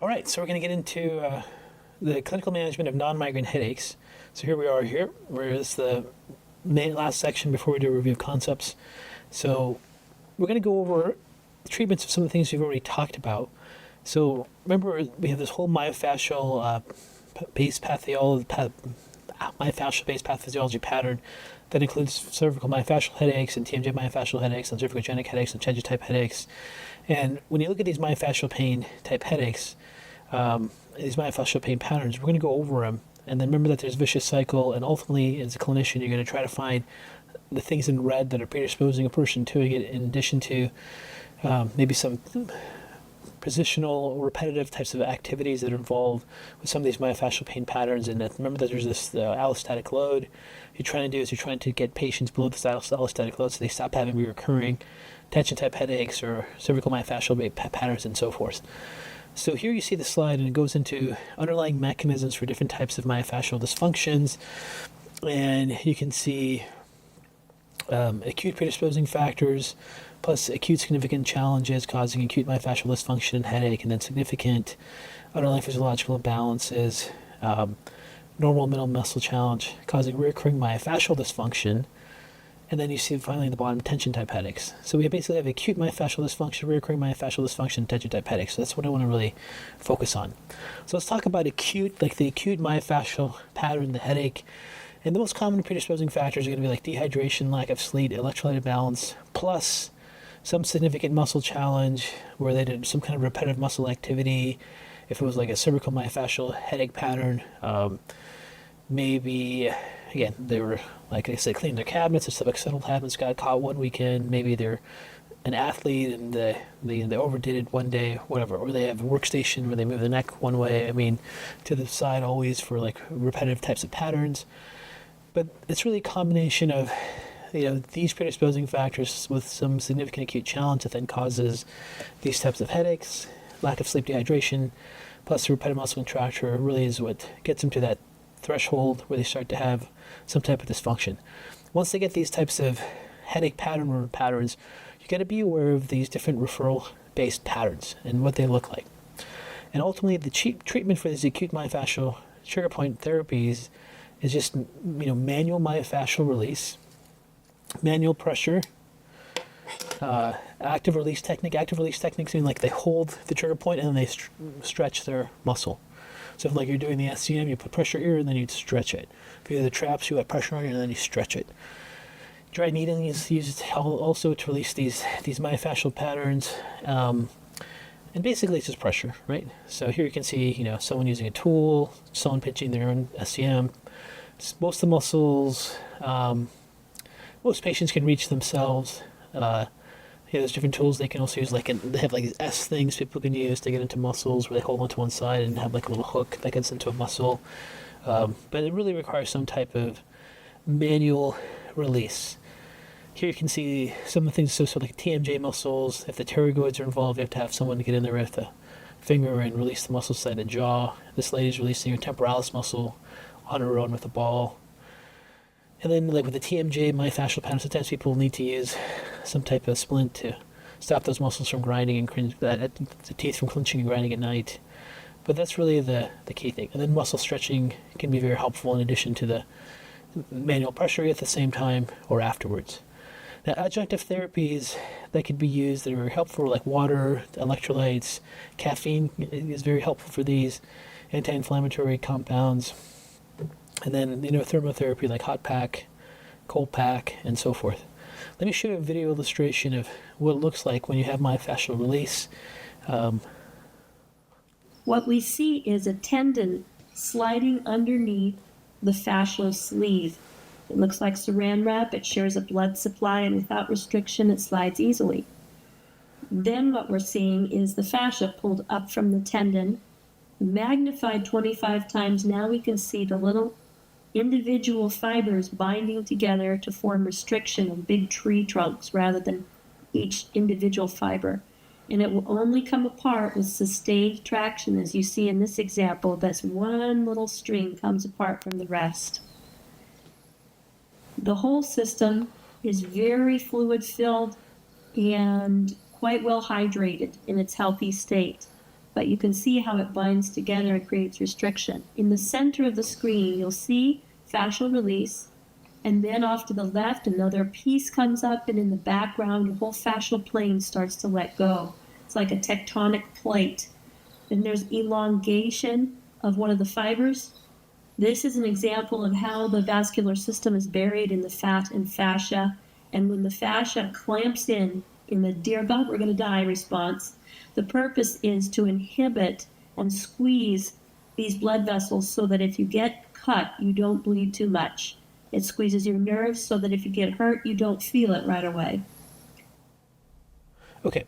All right, so we're going to get into the clinical management of non-migraine headaches. So here we are here, where is the last section before we do a review of concepts. So we're going to go over the treatments of some of the things we've already talked about. So remember, we have this whole myofascial-based pathophysiology pattern that includes cervical myofascial headaches and TMJ myofascial headaches and cervicogenic headaches and Change-type headaches. And when you look at these myofascial pain type headaches, these myofascial pain patterns, we're going to go over them. And then remember that there's a vicious cycle, and ultimately, as a clinician, you're going to try to find the things in red that are predisposing a person to it, in addition to maybe some positional or repetitive types of activities that are involved with some of these myofascial pain patterns. And remember that there's this allostatic load. You're trying to get patients below this allostatic load so they stop having recurring tension-type headaches or cervical myofascial patterns and so forth. So here you see the slide, and it goes into underlying mechanisms for different types of myofascial dysfunctions. And you can see acute predisposing factors, plus acute significant challenges causing acute myofascial dysfunction and headache, and then significant underlying physiological imbalances, normal middle muscle challenge causing recurring myofascial dysfunction. And then you see finally in the bottom tension-type headaches. So we basically have acute myofascial dysfunction, recurring myofascial dysfunction, and tension-type headaches. So that's what I want to really focus on. So let's talk about the acute myofascial pattern, the headache. And the most common predisposing factors are going to be like dehydration, lack of sleep, electrolyte imbalance, plus some significant muscle challenge where they did some kind of repetitive muscle activity. If it was like a cervical myofascial headache pattern, maybe, again, they were, like I said, cleaning their cabinets, or stuff like settled habits, got caught one weekend, maybe they're an athlete and they overdid it one day, whatever, or they have a workstation where they move the neck one way, to the side always for like repetitive types of patterns. But it's really a combination of, these predisposing factors with some significant acute challenge that then causes these types of headaches, lack of sleep, dehydration, plus the repetitive muscle contracture really is what gets them to that threshold where they start to have some type of dysfunction. Once they get these types of headache patterns, you got to be aware of these different referral-based patterns and what they look like. And ultimately, the treatment for these acute myofascial trigger point therapies is just manual myofascial release, manual pressure, active release technique. Active release techniques mean like they hold the trigger point and then they stretch their muscle. So if like you're doing the SCM, you put pressure here and then you stretch it. If you do the traps, you have pressure on it and then you stretch it. Dry needling is used also to release these myofascial patterns. And basically it's just pressure, right? So here you can see, someone using a tool, someone pinching their own SCM. Most of the muscles, most patients can reach themselves. There's different tools they can also use. They have like these S things people can use to get into muscles where they hold onto one side and have like a little hook that gets into a muscle. But it really requires some type of manual release. Here you can see some of the things associated with like TMJ muscles. If the pterygoids are involved, you have to have someone to get in there with a finger and release the muscle side of the jaw. This lady's releasing her temporalis muscle on her own with a ball. And then like with the TMJ myofascial pattern, sometimes people need to use some type of splint to stop those muscles from grinding and the teeth from clenching and grinding at night. But that's really the key thing. And then muscle stretching can be very helpful in addition to the manual pressure at the same time or afterwards. Now, adjunctive therapies that can be used that are very helpful, like water, electrolytes, caffeine is very helpful for these, anti-inflammatory compounds, and then thermotherapy like hot pack, cold pack, and so forth. Let me show you a video illustration of what it looks like when you have myofascial release. What we see is a tendon sliding underneath the fascial sleeve. It looks like saran wrap. It shares a blood supply, and without restriction, it slides easily. Then what we're seeing is the fascia pulled up from the tendon, magnified 25 times. Now we can see the little individual fibers binding together to form restriction of big tree trunks rather than each individual fiber. And it will only come apart with sustained traction, as you see in this example. That's one little string comes apart from the rest. The whole system is very fluid filled and quite well hydrated in its healthy state. but you can see how it binds together and creates restriction. In the center of the screen, you'll see fascial release, and then off to the left, another piece comes up, and in the background, the whole fascial plane starts to let go. It's like a tectonic plate. Then there's elongation of one of the fibers. This is an example of how the vascular system is buried in the fat and fascia, and when the fascia clamps in the dear God, we're going to die response, the purpose is to inhibit and squeeze these blood vessels so that if you get cut, you don't bleed too much. It squeezes your nerves so that if you get hurt, you don't feel it right away. Okay.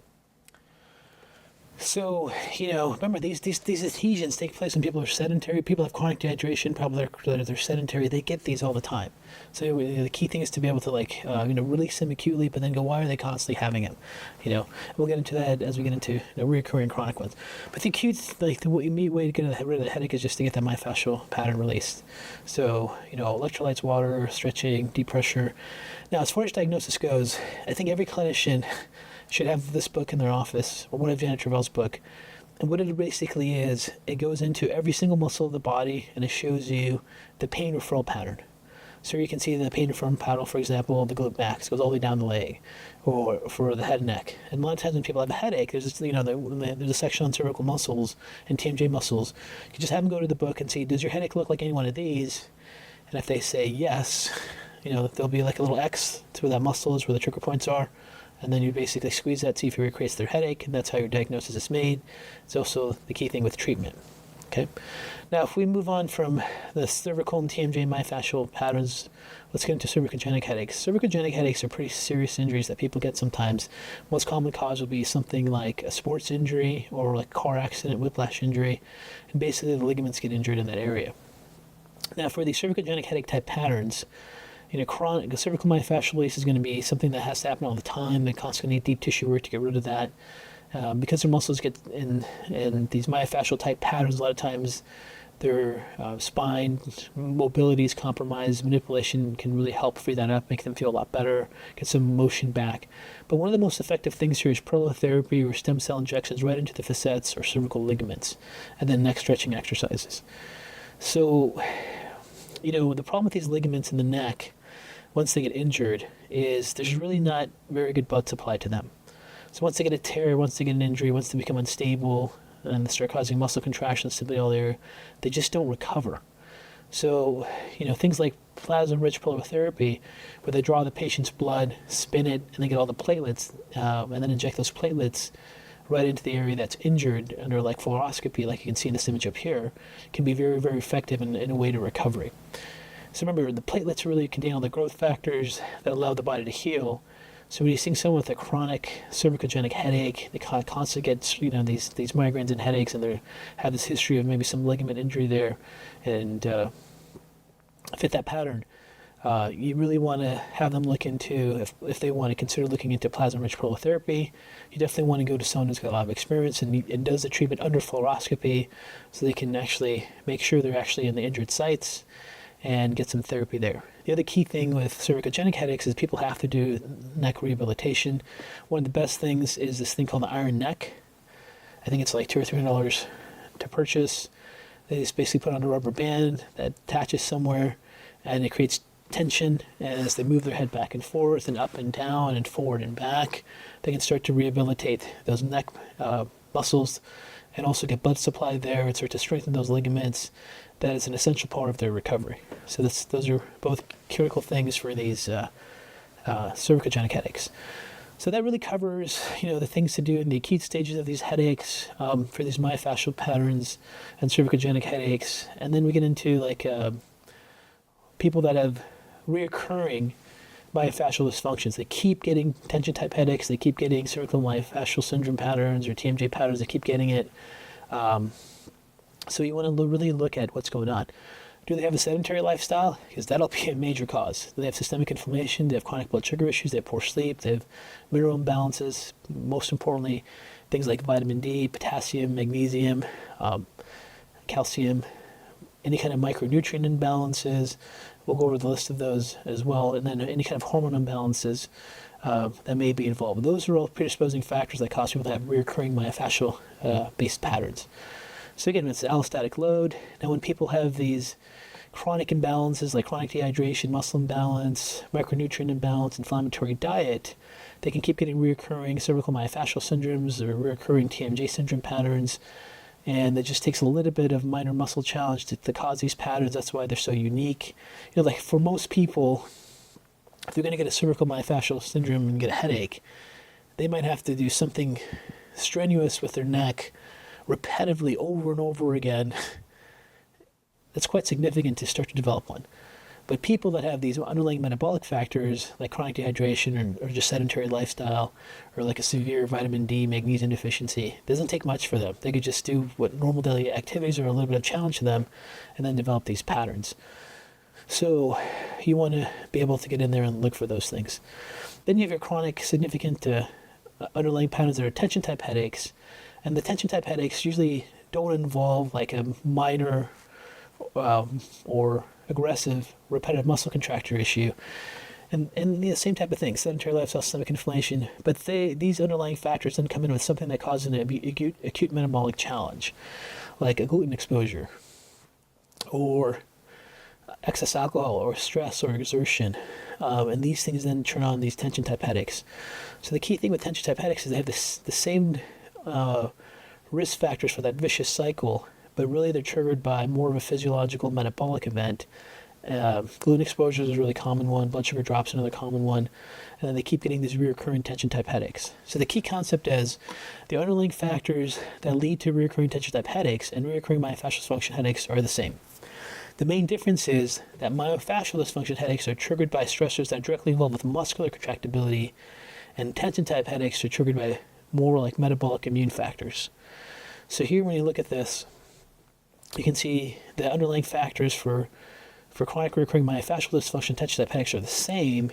So, remember these adhesions take place when people are sedentary. People have chronic dehydration. People that are sedentary, they get these all the time. So the key thing is to be able to release them acutely, but then go, why are they constantly having them? We'll get into that as we get into recurring chronic ones. But the acute, the way to get rid of the headache is just to get that myofascial pattern released. So, electrolytes, water, stretching, deep pressure. Now, as far as diagnosis goes, I think every clinician should have this book in their office, or one of Janet Travell's book. And what it basically is, it goes into every single muscle of the body, and it shows you the pain referral pattern. So you can see the pain referral pattern, for example, the glute max goes all the way down the leg, or for the head and neck. And a lot of times when people have a headache, there's this, there's a section on cervical muscles and TMJ muscles. You just have them go to the book and see, does your headache look like any one of these? And if they say yes, there'll be like a little X to where that muscle is, where the trigger points are. And then you basically squeeze that, see if it recreates their headache, and that's how your diagnosis is made. It's also the key thing with treatment. Okay. Now, if we move on from the cervical and TMJ myofascial patterns, let's get into cervicogenic headaches. Cervicogenic headaches are pretty serious injuries that people get sometimes. Most common cause will be something like a sports injury or like car accident, whiplash injury, and basically the ligaments get injured in that area. Now, for these cervicogenic headache type patterns, chronic cervical myofascial release is going to be something that has to happen all the time. They constantly need deep tissue work to get rid of that. Because their muscles get in these myofascial type patterns, a lot of times their spine mobility is compromised. Manipulation can really help free that up, make them feel a lot better, get some motion back. But one of the most effective things here is prolotherapy or stem cell injections right into the facets or cervical ligaments, and then neck stretching exercises. So, the problem with these ligaments in the neck, once they get injured, is there's really not very good blood supply to them. So once they get a tear, once they get an injury, once they become unstable, and they start causing muscle contraction, stability all there, they just don't recover. So, things like plasma-rich prolotherapy, where they draw the patient's blood, spin it, and they get all the platelets, and then inject those platelets right into the area that's injured under like fluoroscopy, like you can see in this image up here, can be very, very effective in a way to recovery. So remember, the platelets really contain all the growth factors that allow the body to heal. So when you're seeing someone with a chronic cervicogenic headache, they constantly get these migraines and headaches, and they have this history of maybe some ligament injury there, and fit that pattern. You really want to have them look into, if they want to consider looking into plasma-rich prolotherapy, you definitely want to go to someone who's got a lot of experience and does the treatment under fluoroscopy, so they can actually make sure they're actually in the injured sites and get some therapy there. The other key thing with cervicogenic headaches is people have to do neck rehabilitation. One of the best things is this thing called the iron neck. I think it's like $200 or $300 to purchase. They just basically put on a rubber band that attaches somewhere, and it creates tension, and as they move their head back and forth and up and down and forward and back, they can start to rehabilitate those neck muscles and also get blood supply there and start to strengthen those ligaments. That is an essential part of their recovery. So those are both critical things for these cervicogenic headaches. So that really covers, the things to do in the acute stages of these headaches, for these myofascial patterns and cervicogenic headaches. And then we get into people that have reoccurring myofascial dysfunctions. They keep getting tension type headaches. They keep getting cervical myofascial syndrome patterns or TMJ patterns. They keep getting it. So you want to really look at what's going on. Do they have a sedentary lifestyle? Because that'll be a major cause. Do they have systemic inflammation? They have chronic blood sugar issues. They have poor sleep. They have mineral imbalances. Most importantly, things like vitamin D, potassium, magnesium, calcium, any kind of micronutrient imbalances. We'll go over the list of those as well, and then any kind of hormone imbalances that may be involved. Those are all predisposing factors that cause people to have recurring myofascial based patterns. So again, it's allostatic load. Now when people have these chronic imbalances like chronic dehydration, muscle imbalance, micronutrient imbalance, inflammatory diet, they can keep getting recurring cervical myofascial syndromes or recurring TMJ syndrome patterns. And it just takes a little bit of minor muscle challenge to cause these patterns. That's why they're so unique. You know, like for most people, if they're going to get a cervical myofascial syndrome and get a headache, they might have to do something strenuous with their neck repetitively over and over again. That's quite significant to start to develop one. But people that have these underlying metabolic factors like chronic dehydration or just sedentary lifestyle or like a severe vitamin D, magnesium deficiency, it doesn't take much for them. They could just do what normal daily activities are a little bit of challenge to them and then develop these patterns. So you want to be able to get in there and look for those things. Then you have your chronic significant underlying patterns that are tension type headaches. And the tension type headaches usually don't involve like a minor or aggressive repetitive muscle contracture issue. And the same type of thing, sedentary lifestyle, stomach inflammation. But these underlying factors then come in with something that causes an acute metabolic challenge, like a gluten exposure or excess alcohol or stress or exertion. And these things then turn on these tension type headaches. So the key thing with tension type headaches is they have the same risk factors for that vicious cycle, but really they're triggered by more of a physiological metabolic event. Gluten exposure is a really common one, blood sugar drops another common one, and then they keep getting these recurring tension type headaches. So the key concept is the underlying factors that lead to recurring tension type headaches and recurring myofascial dysfunction headaches are the same. The main difference is that myofascial dysfunction headaches are triggered by stressors that are directly involved with muscular contractibility, and tension type headaches are triggered by more like metabolic immune factors. So here when you look at this, you can see the underlying factors for chronic recurring myofascial dysfunction tension type headaches are the same,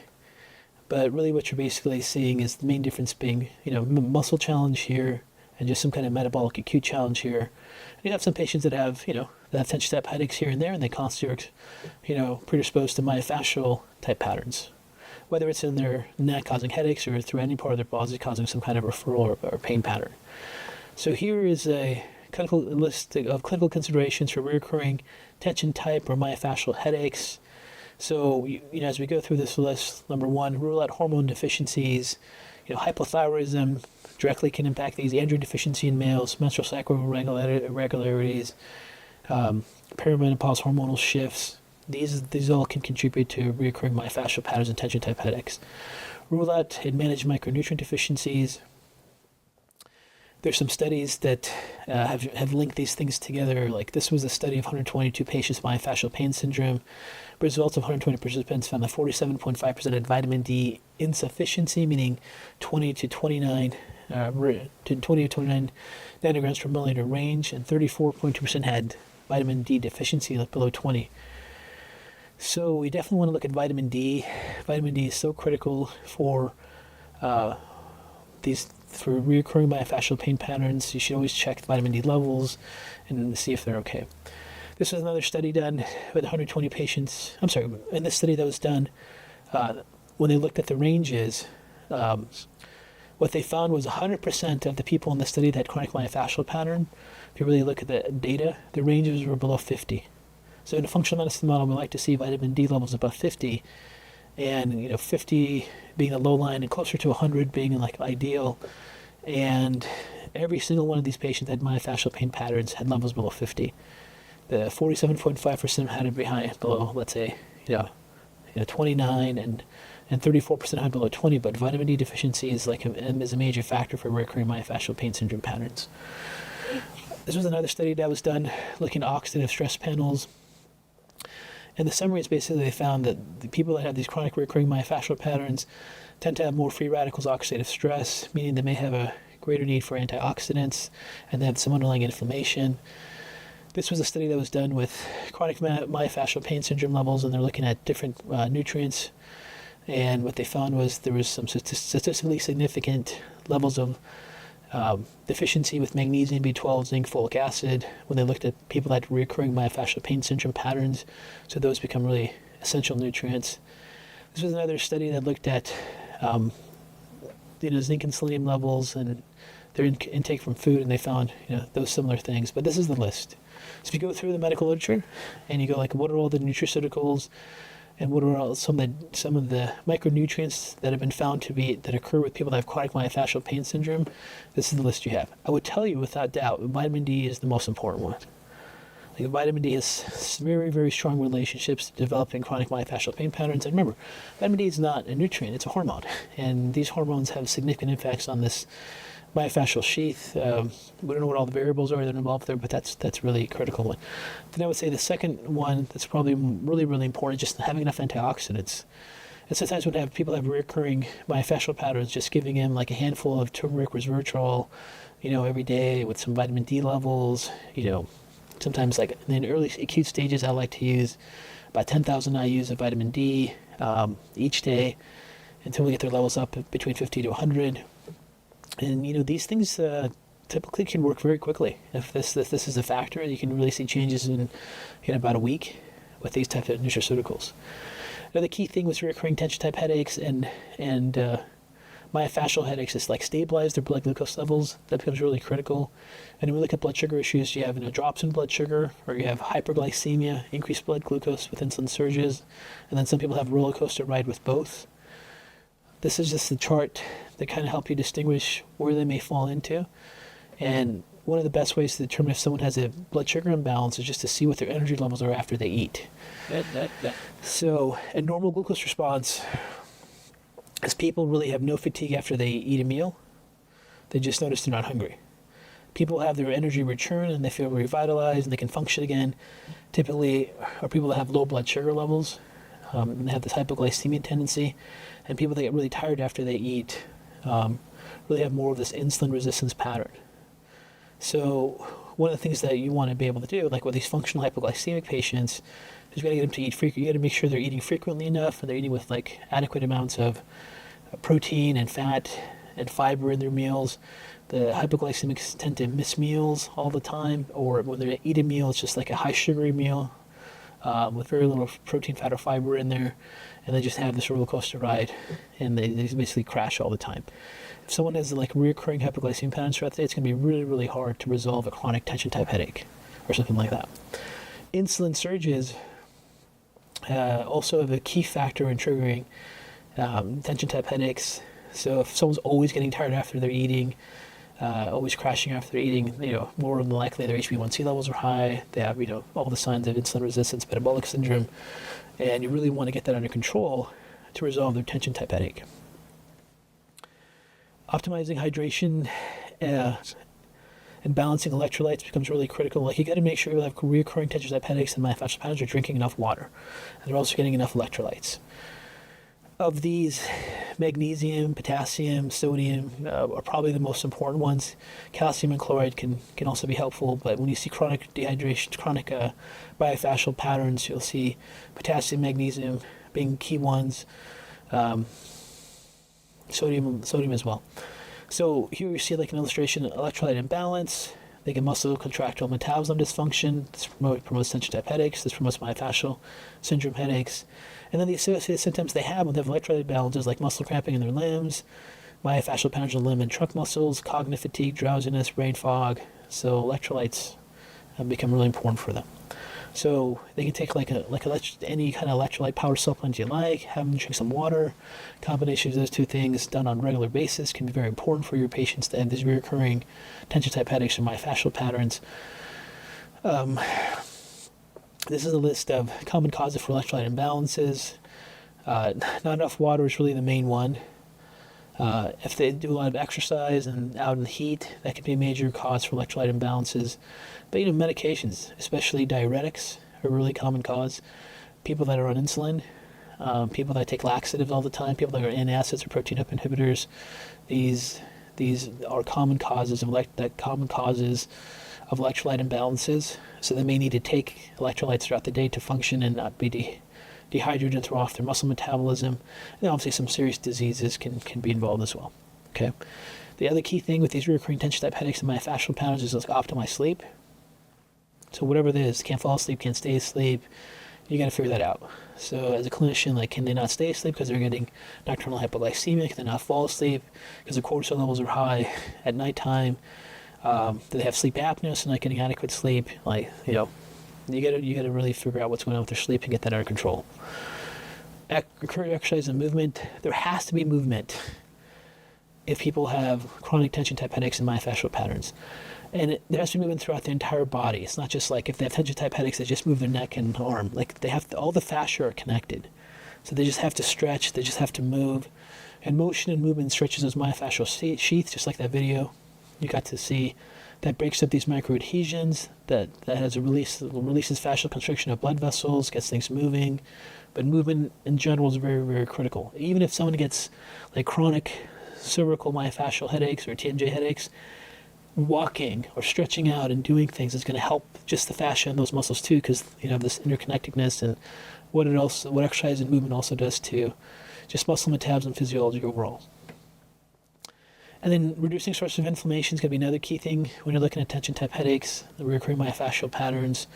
but really what you're basically seeing is the main difference being, muscle challenge here and just some kind of metabolic acute challenge here. And you have some patients that have, that have tension type headaches here and there, and they constantly are, predisposed to myofascial type patterns, whether it's in their neck causing headaches or through any part of their body causing some kind of referral or pain pattern. So here is a clinical list of clinical considerations for recurring tension type or myofascial headaches. So, as we go through this list, number one, rule out hormone deficiencies. Hypothyroidism directly can impact these. Androgen deficiency in males, menstrual cycle irregularities, perimenopause hormonal shifts. These all can contribute to recurring myofascial patterns and tension type headaches. Rule out and manage micronutrient deficiencies. There's some studies that have linked these things together. Like this was a study of 122 patients with myofascial pain syndrome. Results of 120 participants found that 47.5% had vitamin D insufficiency, meaning 20 to 29 nanograms per milliliter range, and 34.2% had vitamin D deficiency, like below 20. So we definitely want to look at vitamin D. Vitamin D is so critical for for recurring myofascial pain patterns. You should always check the vitamin D levels and see if they're okay. This was another study done with 120 patients. In this study that was done, when they looked at the ranges, what they found was 100% of the people in the study that had chronic myofascial pattern, if you really look at the data, the ranges were below 50. So in a functional medicine model, we like to see vitamin D levels above 50, and 50 being the low line and closer to 100 being like ideal. And every single one of these patients that had myofascial pain patterns had levels below 50. The 47.5% had it below, let's say, 29, and 34% had below 20. But vitamin D deficiency is is a major factor for recurring myofascial pain syndrome patterns. This was another study that was done looking at oxidative stress panels. And the summary is basically they found that the people that have these chronic recurring myofascial patterns tend to have more free radicals oxidative stress, meaning they may have a greater need for antioxidants, and they have some underlying inflammation. This was a study that was done with chronic myofascial pain syndrome levels, and they're looking at different nutrients. And what they found was there was some statistically significant levels of deficiency with magnesium, B12, zinc, folic acid. When they looked at people that had recurring myofascial pain syndrome patterns, so those become really essential nutrients. This was another study that looked at zinc and selenium levels and their intake from food, and they found those similar things. But this is the list. So if you go through the medical literature and you go like, what are all the nutraceuticals and what are all some of the micronutrients that have been found that occur with people that have chronic myofascial pain syndrome, this is the list you have. I would tell you without doubt, vitamin D is the most important one. Like vitamin D has very, very strong relationships to developing chronic myofascial pain patterns. And remember, vitamin D is not a nutrient, it's a hormone. And these hormones have significant impacts on this myofascial sheath. We don't know what all the variables are that are involved there, but that's really a critical one. Then I would say the second one that's probably really, really important is just having enough antioxidants. And sometimes when people have recurring myofascial patterns, just giving them like a handful of turmeric resveratrol, every day with some vitamin D levels, sometimes like in the early acute stages, I like to use about 10,000 IUs of vitamin D each day until we get their levels up between 50 to 100. And these things typically can work very quickly. If this is a factor, you can really see changes in about a week with these types of nutraceuticals. Now, the key thing with recurring tension type headaches and myofascial headaches is like stabilize their blood glucose levels. That becomes really critical. And when we look at blood sugar issues, you have drops in blood sugar, or you have hyperglycemia, increased blood glucose with insulin surges, and then some people have a roller coaster ride with both. This is just the chart that kind of help you distinguish where they may fall into. And one of the best ways to determine if someone has a blood sugar imbalance is just to see what their energy levels are after they eat. So a normal glucose response is people really have no fatigue after they eat a meal. They just notice they're not hungry. People have their energy return and they feel revitalized and they can function again. Typically are people that have low blood sugar levels and they have this hypoglycemia tendency. And people that get really tired after they eat really have more of this insulin resistance pattern. So one of the things that you want to be able to do, like with these functional hypoglycemic patients, is you got to get them to eat frequently. You got to make sure they're eating frequently enough and they're eating with like adequate amounts of protein and fat and fiber in their meals. The hypoglycemics tend to miss meals all the time, or when they eat a meal, it's just like a high sugary meal with very little protein, fat, or fiber in there, and they just have this roller coaster ride, and they basically crash all the time. If someone has like recurring hypoglycemia patterns throughout the day, it's going to be really, really hard to resolve a chronic tension type headache or something like that. Insulin surges also have a key factor in triggering tension type headaches. So if someone's always getting tired after they're eating, always crashing after they're eating, more than likely their HbA1c levels are high. They have, all the signs of insulin resistance, metabolic syndrome, and you really want to get that under control to resolve their tension type headache. Optimizing hydration and balancing electrolytes becomes really critical. Like you got to make sure you have recurring tension type headaches and myofascial patterns are drinking enough water, and they're also getting enough electrolytes. Of these, magnesium, potassium, sodium are probably the most important ones. Calcium and chloride can also be helpful, but when you see chronic dehydration, chronic myofascial patterns, you'll see potassium, magnesium being key ones, sodium as well. So here you see like an illustration of electrolyte imbalance. They get muscle contractile metabolism dysfunction. This promotes tension type headaches. This promotes myofascial syndrome headaches. And then the associated symptoms they have when they have electrolyte imbalances like muscle cramping in their limbs, myofascial patterns in the limb and trunk muscles, cognitive fatigue, drowsiness, brain fog. So electrolytes have become really important for them. So they can take any kind of electrolyte power supplement you like, have them drink some water. Combination of those two things done on a regular basis can be very important for your patients that have these recurring tension type headaches or myofascial patterns. This is a list of common causes for electrolyte imbalances. Not enough water is really the main one. If they do a lot of exercise and out in the heat, that could be a major cause for electrolyte imbalances. But medications, especially diuretics, are a really common cause. People that are on insulin, people that take laxatives all the time, people that are antacids or protein hub inhibitors, these are common causes of electrolyte imbalances. So they may need to take electrolytes throughout the day to function and not be dehydrated and throw off their muscle metabolism. And obviously some serious diseases can be involved as well. Okay. The other key thing with these recurring tension type headaches and myofascial patterns is like optimize sleep. So whatever it is, can't fall asleep, can't stay asleep, you got to figure that out. So as a clinician, like, can they not stay asleep because they're getting nocturnal hypoglycemia? Can they not fall asleep because the cortisol levels are high at nighttime? Do they have sleep apnea, so not getting adequate sleep? Like, you know, you gotta really figure out what's going on with their sleep and get that under control. Recurring exercise and movement. There has to be movement if people have chronic tension type headaches and myofascial patterns. And there has to be movement throughout their entire body. It's not just like if they have tension type headaches, they just move their neck and arm. Like they have to, all the fascia are connected. So they just have to stretch, they just have to move. And motion and movement stretches those myofascial sheath, just like that video you got to see. That breaks up these microadhesions, that has releases fascial constriction of blood vessels, gets things moving. But movement in general is very, very critical. Even if someone gets like chronic cervical myofascial headaches or TMJ headaches, walking or stretching out and doing things is going to help just the fascia and those muscles too, because you know this interconnectedness and what exercise and movement also does to just muscle metabolism and physiology overall. And then reducing sources of inflammation is going to be another key thing when you're looking at tension type headaches, the recurring myofascial patterns.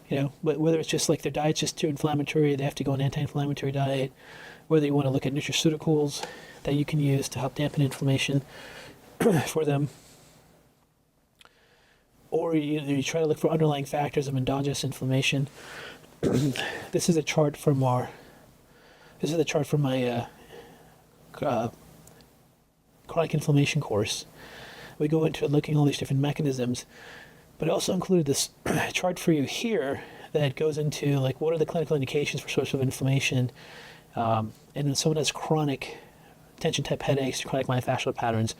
You know, whether it's just like their diet's just too inflammatory, they have to go on an anti-inflammatory diet, whether you want to look at nutraceuticals that you can use to help dampen inflammation for them, or you try to look for underlying factors of endogenous inflammation. This is a chart from my chronic inflammation course. We go into looking at all these different mechanisms, but I also included this chart for you here that goes into like what are the clinical indications for source of inflammation, and when someone has chronic tension type headaches, chronic myofascial patterns,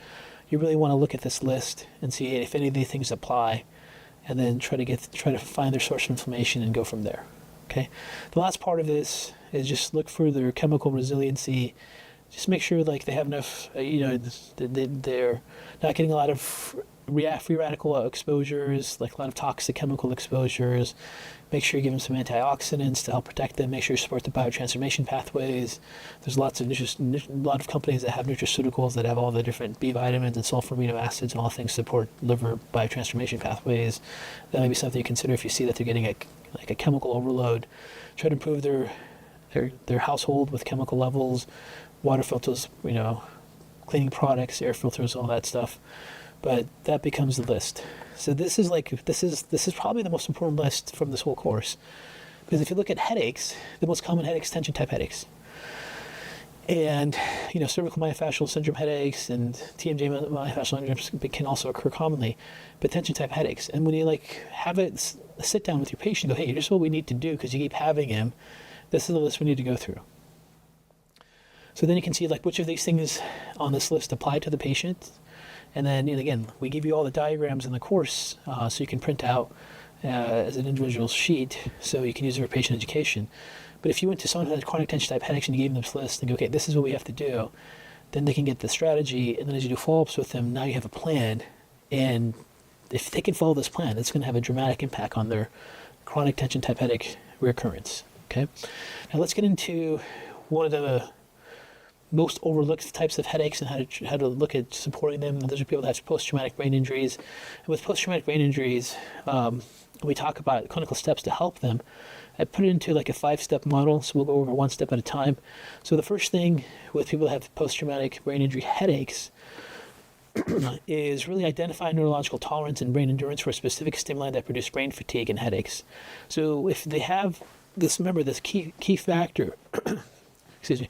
you really want to look at this list and see if any of these things apply, and then try to find their source of inflammation and go from there. Okay. The last part of this is just look for their chemical resiliency. Just make sure like they have enough, they're not getting a lot of free radical exposures, like a lot of toxic chemical exposures. Make sure you give them some antioxidants to help protect them. Make sure you support the biotransformation pathways. There's a lot of companies that have nutraceuticals that have all the different B vitamins and sulfur amino acids and all things to support liver biotransformation pathways. That may be something you consider if you see that they're getting a chemical overload. Try to improve their household with chemical levels, water filters, cleaning products, air filters, all that stuff. But that becomes the list. So this is probably the most important list from this whole course, because if you look at headaches, the most common headaches, tension type headaches, and cervical myofascial syndrome headaches and TMJ myofascial syndrome can also occur commonly, but tension type headaches. And when you have a sit down with your patient, go, hey, here's what we need to do because you keep having him. This is the list we need to go through. So then you can see which of these things on this list apply to the patient. And then again, we give you all the diagrams in the course so you can print out as an individual sheet so you can use it for patient education. But if you went to someone who had chronic tension type headaches and you gave them this list and go, okay, this is what we have to do, then they can get the strategy. And then as you do follow-ups with them, now you have a plan. And if they can follow this plan, it's going to have a dramatic impact on their chronic tension type headache recurrence. Okay. Now let's get into one of the most overlooked types of headaches and how to look at supporting them. Those are people that have post-traumatic brain injuries. And with post-traumatic brain injuries, we talk about clinical steps to help them. I put it into a 5-step model, so we'll go over one step at a time. So the first thing with people that have post-traumatic brain injury headaches is really identify neurological tolerance and brain endurance for a specific stimuli that produce brain fatigue and headaches. So if they have this, remember this key factor, excuse me.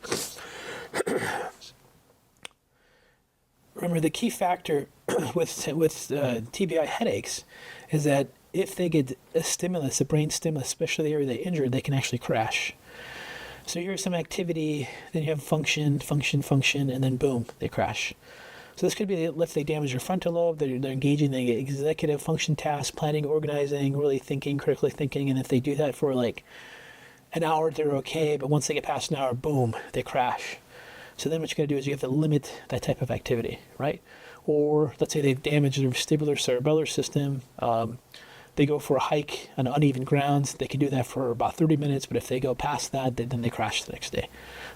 Remember, the key factor with TBI headaches is that if they get a brain stimulus, especially the area they injured, they can actually crash. So here's some activity, then you have function, and then boom, they crash. So this could be if they damage their frontal lobe, they're engaging in the executive function tasks, planning, organizing, really thinking, critically thinking, and if they do that for an hour, they're okay, but once they get past an hour, boom, they crash. So then what you got to do is you have to limit that type of activity, right? Or let's say they've damaged their vestibular cerebellar system, they go for a hike on uneven grounds, they can do that for about 30 minutes, but if they go past that, then they crash the next day.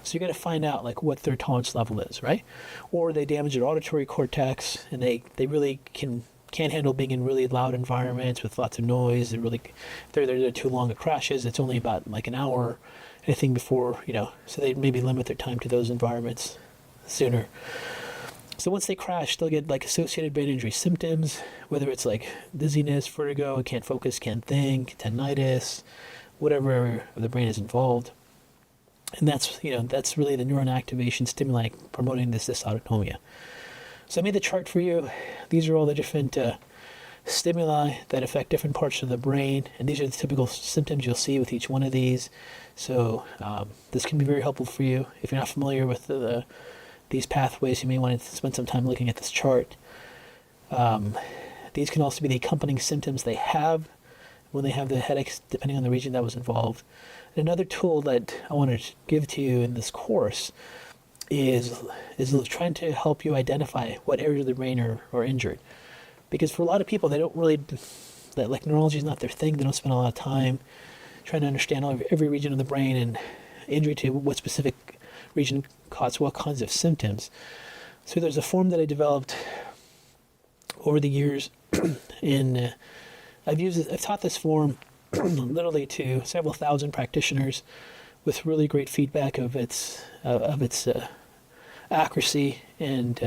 So you got to find out like what their tolerance level is, right? Or they damage their auditory cortex, and they really can't handle being in really loud environments with lots of noise. If they're there too long, it crashes. It's only about like an hour, anything before, so they maybe limit their time to those environments sooner. So once they crash, they'll get like associated brain injury symptoms, whether it's like dizziness, vertigo, can't focus, can't think, tinnitus, whatever area of the brain is involved. And that's really the neuron activation stimuli promoting this dysautonomia. So I made the chart for you. These are all the different stimuli that affect different parts of the brain, and these are the typical symptoms you'll see with each one of these. So this can be very helpful for you. If you're not familiar with these pathways, you may want to spend some time looking at this chart. These can also be the accompanying symptoms they have when they have the headaches, depending on the region that was involved. And another tool that I want to give to you in this course is trying to help you identify what areas of the brain are injured. Because for a lot of people, they don't really, like neurology is not their thing. They don't spend a lot of time trying to understand every region of the brain and injury to what specific region causes what kinds of symptoms. So there's a form that I developed over the years, and I've taught this form literally to several thousand practitioners with really great feedback of its accuracy and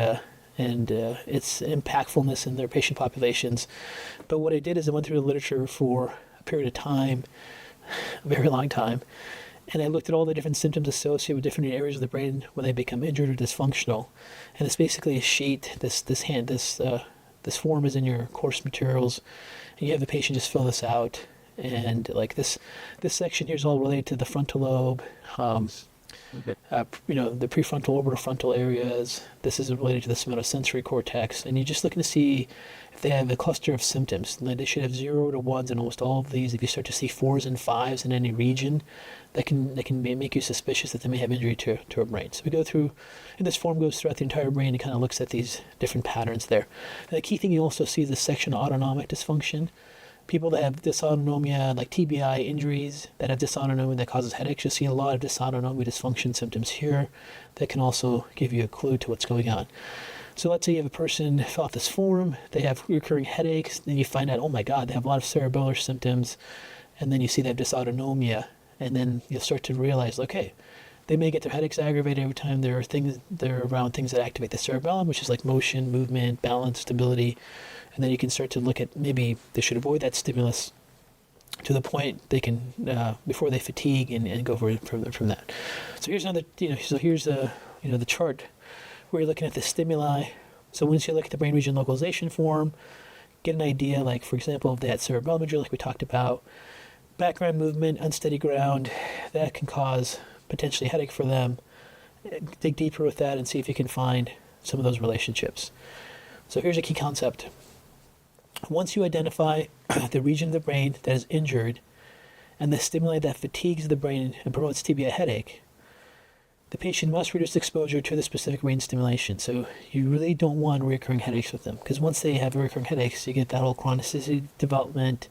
its impactfulness in their patient populations. But what I did is I went through the literature for a period of time, a very long time, and I looked at all the different symptoms associated with different areas of the brain when they become injured or dysfunctional. And it's basically a sheet. This form is in your course materials, and you have the patient just fill this out. And like this section here is all related to the frontal lobe, the prefrontal orbital frontal areas. This is related to the somatosensory cortex, and you're just looking to see if they have a cluster of symptoms. They should have 0 to 1s in almost all of these. If you start to see 4s and 5s in any region, that can make you suspicious that they may have injury to a brain. So we go through, and this form goes throughout the entire brain and kind of looks at these different patterns there. And the key thing you also see is this section of autonomic dysfunction. People that have dysautonomia, like TBI injuries that have dysautonomia that causes headaches, you'll see a lot of dysautonomia dysfunction symptoms here that can also give you a clue to what's going on. So let's say you have a person fill out this form, they have recurring headaches, then you find out, oh my God, they have a lot of cerebellar symptoms, and then you see they have dysautonomia, and then you'll start to realize, okay, they may get their headaches aggravated every time they're around things that activate the cerebellum, which is like motion, movement, balance, stability. And then you can start to look at maybe they should avoid that stimulus to the point they can, before they fatigue and go further from that. So here's another, here's the chart where you're looking at the stimuli. So once you look at the brain region localization form, get an idea, like for example, if they had cerebellum injury, like we talked about, background movement, unsteady ground, that can cause potentially headache for them. Dig deeper with that and see if you can find some of those relationships. So here's a key concept. Once you identify the region of the brain that is injured and the stimuli that fatigues the brain and promotes TBI headache, the patient must reduce exposure to the specific brain stimulation. So you really don't want recurring headaches with them, because once they have recurring headaches, you get that whole chronicity development,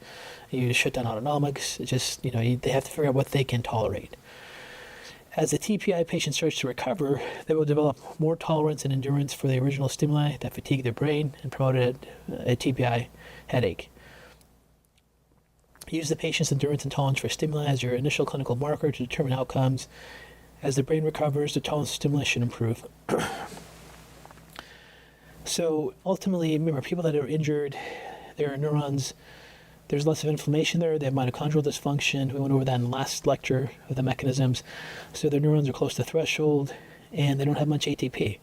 you shut down autonomics. It just, they have to figure out what they can tolerate. As the TPI patient starts to recover, they will develop more tolerance and endurance for the original stimuli that fatigue their brain and promote a TPI headache. Use the patient's endurance and tolerance for stimuli as your initial clinical marker to determine outcomes. As the brain recovers, the tolerance to stimulus should improve. So ultimately, remember, people that are injured, their neurons, there's less of inflammation there. They have mitochondrial dysfunction. We went over that in the last lecture of the mechanisms. So their neurons are close to threshold, and they don't have much ATP.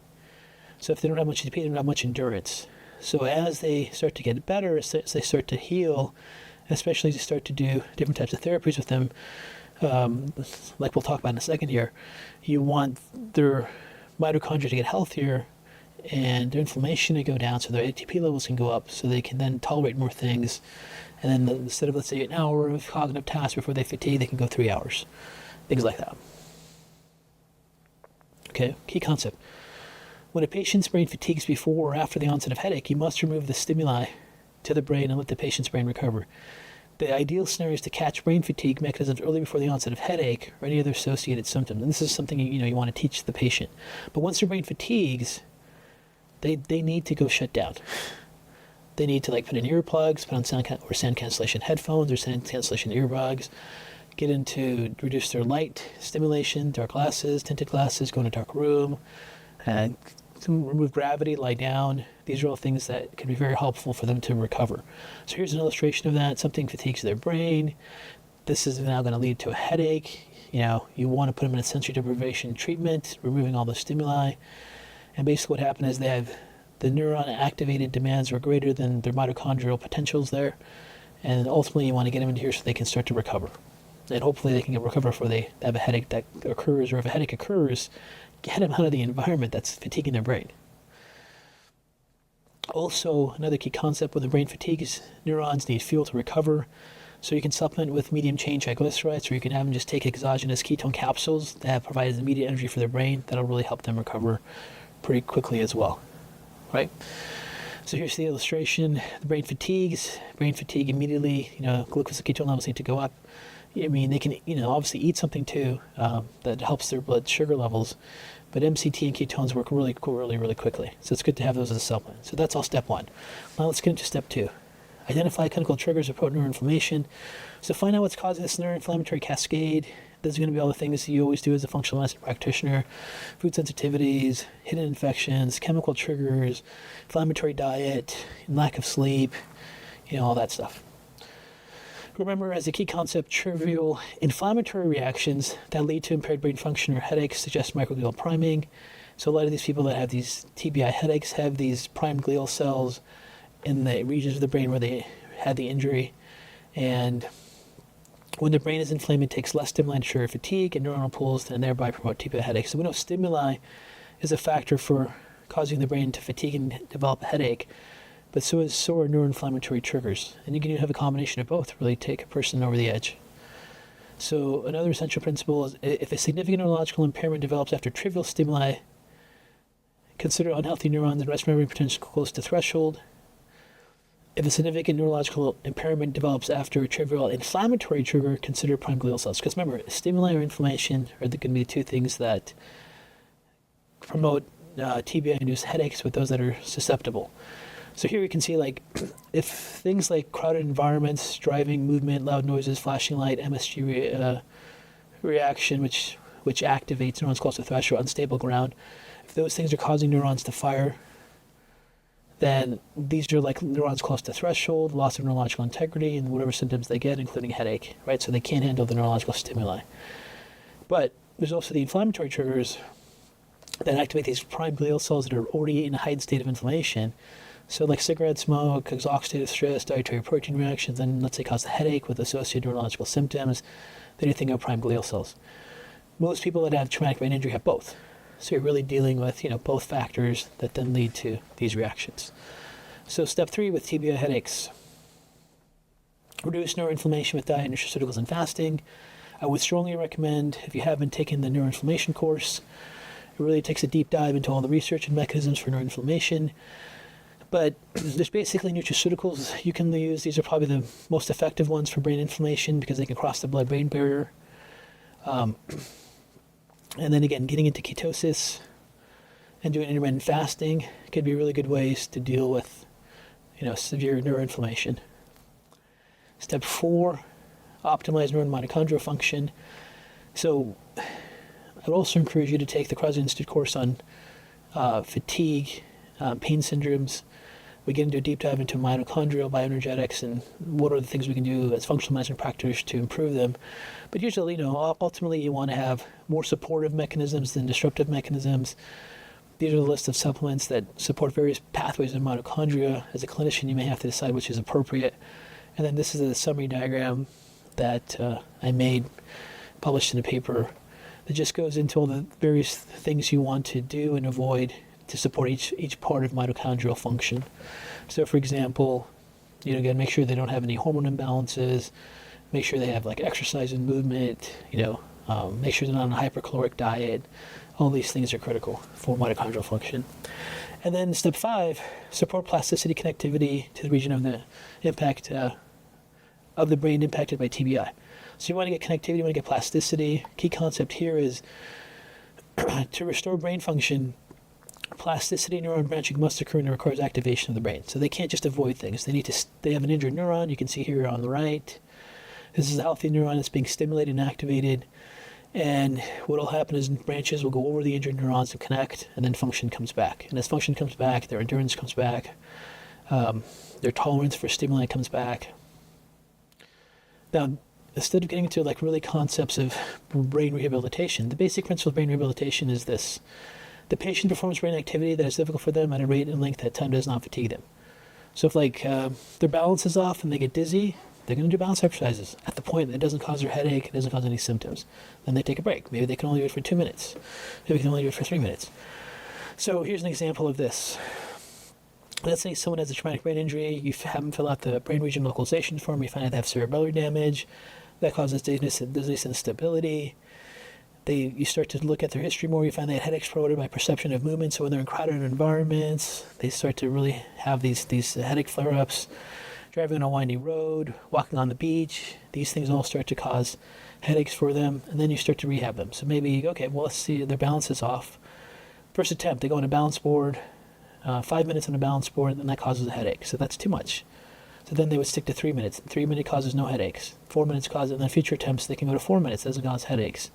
So if they don't have much ATP, they don't have much endurance. So as they start to get better, as they start to heal, especially as you start to do different types of therapies with them, like we'll talk about in a second here, you want their mitochondria to get healthier and their inflammation to go down so their ATP levels can go up so they can then tolerate more things. And then instead of, let's say, an hour of cognitive tasks before they fatigue, they can go 3 hours. Things like that. Okay, key concept. When a patient's brain fatigues before or after the onset of headache, you must remove the stimuli to the brain and let the patient's brain recover. The ideal scenario is to catch brain fatigue mechanisms early before the onset of headache or any other associated symptoms. And this is something you want to teach the patient. But once their brain fatigues, they need to go shut down. They need to put in earplugs, put on sound cancellation headphones or sound cancellation earbuds, get into reduce their light stimulation, dark glasses, tinted glasses, go in a dark room, and remove gravity, lie down. These are all things that can be very helpful for them to recover. So here's an illustration of that. Something fatigues their brain. This is now going to lead to a headache. You want to put them in a sensory deprivation treatment, removing all the stimuli. And basically what happened is they have the neuron activated demands are greater than their mitochondrial potentials there. And ultimately you want to get them into here so they can start to recover. And hopefully they can recover before they have a headache that occurs, or if a headache occurs, get them out of the environment that's fatiguing their brain. Also, another key concept when the brain fatigues, neurons need fuel to recover. So you can supplement with medium chain triglycerides, or you can have them just take exogenous ketone capsules that provide immediate energy for their brain. That'll really help them recover pretty quickly as well, right? So here's the illustration. The brain fatigues. Brain fatigue immediately, glucose and ketone levels need to go up. I mean, they can, obviously eat something too that helps their blood sugar levels, but MCT and ketones work really quickly. So it's good to have those as a supplement. So that's all step one. Now let's get into step two. Identify clinical triggers of potent neuroinflammation. So find out what's causing this neuroinflammatory cascade. This is going to be all the things that you always do as a functional medicine practitioner: food sensitivities, hidden infections, chemical triggers, inflammatory diet, lack of sleep, all that stuff. Remember, as a key concept, trivial inflammatory reactions that lead to impaired brain function or headaches suggest microglial priming. So a lot of these people that have these TBI headaches have these primed glial cells in the regions of the brain where they had the injury. And when the brain is inflamed, it takes less stimuli to trigger fatigue and neuronal pools and thereby promote TBI headaches. So we know stimuli is a factor for causing the brain to fatigue and develop a headache. But so are neuroinflammatory triggers. And you can have a combination of both to really take a person over the edge. So another essential principle is if a significant neurological impairment develops after trivial stimuli, consider unhealthy neurons and rest memory potential close to threshold. If a significant neurological impairment develops after a trivial inflammatory trigger, consider prime glial cells. Because remember, stimuli or inflammation are going to be two things that promote TBI-induced headaches with those that are susceptible. So here we can see if things like crowded environments, driving, movement, loud noises, flashing light, MSG reaction, which activates neurons close to threshold, unstable ground, if those things are causing neurons to fire, then these are like neurons close to threshold, loss of neurological integrity, and whatever symptoms they get, including headache, right? So they can't handle the neurological stimuli. But there's also the inflammatory triggers that activate these prime glial cells that are already in a heightened state of inflammation. So like cigarette smoke, oxidative stress, dietary protein reactions, then let's say cause a headache with associated neurological symptoms, then you think of prime glial cells. Most people that have traumatic brain injury have both. So you're really dealing with, both factors that then lead to these reactions. So step 3 with TBI headaches. Reduce neuroinflammation with diet, nutraceuticals, and fasting. I would strongly recommend, if you haven't taken the neuroinflammation course, it really takes a deep dive into all the research and mechanisms for neuroinflammation. But there's basically nutraceuticals you can use. These are probably the most effective ones for brain inflammation because they can cross the blood-brain barrier. And then again, getting into ketosis and doing intermittent fasting could be really good ways to deal with, severe neuroinflammation. Step 4, optimize neuron mitochondrial function. So I would also encourage you to take the Crosby Institute course on fatigue, pain syndromes. We get into a deep dive into mitochondrial bioenergetics and what are the things we can do as functional medicine practitioners to improve them. But usually, ultimately you want to have more supportive mechanisms than disruptive mechanisms. These are the list of supplements that support various pathways in mitochondria. As a clinician, you may have to decide which is appropriate. And then this is a summary diagram that I made, published in a paper, that just goes into all the various things you want to do and avoid to support each part of mitochondrial function. So for example, again, make sure they don't have any hormone imbalances, make sure they have exercise and movement, make sure they're not on a hypercaloric diet. All these things are critical for mitochondrial function. And then step 5, support plasticity connectivity to the region of the impact of the brain impacted by TBI. So you want to get connectivity, you want to get plasticity. Key concept here is to restore brain function, plasticity neuron branching must occur and it requires activation of the brain. So they can't just avoid things. They have an injured neuron. You can see here on the right. This is a healthy neuron that's being stimulated and activated. And what will happen is branches will go over the injured neurons and connect, and then function comes back. And as function comes back, their endurance comes back, their tolerance for stimuli comes back. Now, instead of getting into like really concepts of brain rehabilitation, the basic principle of brain rehabilitation is this. The patient performs brain activity that is difficult for them at a rate and length that time does not fatigue them. So if like their balance is off and they get dizzy, they're going to do balance exercises at the point that it doesn't cause their headache, it doesn't cause any symptoms. Then they take a break. Maybe they can only do it for 2 minutes. Maybe they can only do it for 3 minutes. So here's an example of this. Let's say someone has a traumatic brain injury. You have them fill out the brain region localization form. You find out they have cerebellar damage. That causes dizziness and instability. You start to look at their history more. You find they had headaches promoted by perception of movement. So when they're in crowded environments, they start to really have these headache flare-ups. Driving on a windy road, walking on the beach, these things all start to cause headaches for them, and then you start to rehab them. So maybe, okay, well, let's see, their balance is off. First attempt, they go on a balance board, 5 minutes on a balance board, and that causes a headache. So that's too much. So then they would stick to 3 minutes. 3 minutes causes no headaches. 4 minutes causes, and then future attempts, they can go to 4 minutes, doesn't cause headaches.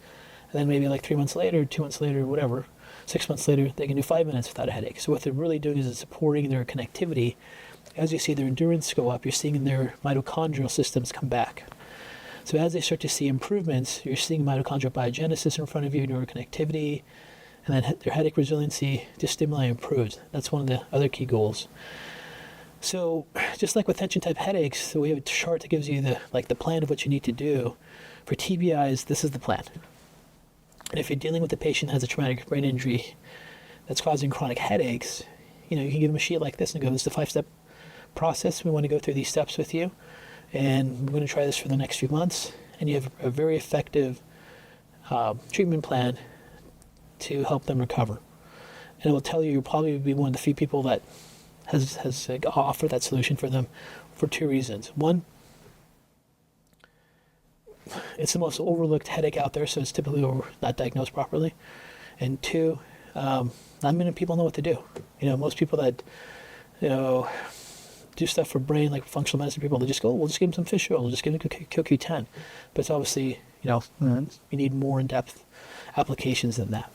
And then maybe like 3 months later, 2 months later, whatever, 6 months later, they can do 5 minutes without a headache. So what they're really doing is supporting their connectivity. As you see their endurance go up, you're seeing their mitochondrial systems come back. So as they start to see improvements, you're seeing mitochondrial biogenesis in front of you, neuroconnectivity, and then their headache resiliency to stimuli improves. That's one of the other key goals. So just like with tension-type headaches, so we have a chart that gives you the plan of what you need to do. For TBIs, this is the plan. And if you're dealing with a patient that has a traumatic brain injury that's causing chronic headaches, you can give them a sheet like this and go, this is the 5-step process. We want to go through these steps with you, and we're going to try this for the next few months. And you have a very effective treatment plan to help them recover. And it will tell you'll probably be one of the few people that has offered that solution for them for 2 reasons. One, it's the most overlooked headache out there, so it's typically not diagnosed properly. And 2, not many people know what to do. Most people that do stuff for brain, like functional medicine people, they just go, we'll just give them some fish oil, we'll just give them CoQ10. But it's obviously, you need more in-depth applications than that.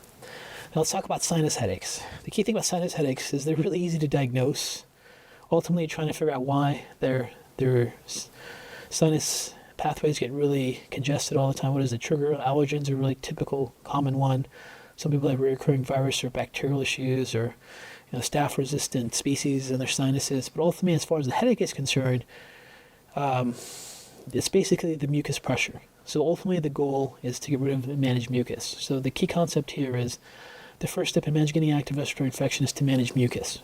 Now let's talk about sinus headaches. The key thing about sinus headaches is they're really easy to diagnose. Ultimately, you're trying to figure out why their sinus pathways get really congested all the time. What is the trigger? Allergens are a really typical, common one. Some people have recurring virus or bacterial issues, or staph-resistant species in their sinuses. But ultimately, as far as the headache is concerned, it's basically the mucus pressure. So ultimately, the goal is to get rid of and manage mucus. So the key concept here is the first step in managing any active respiratory infection is to manage mucus.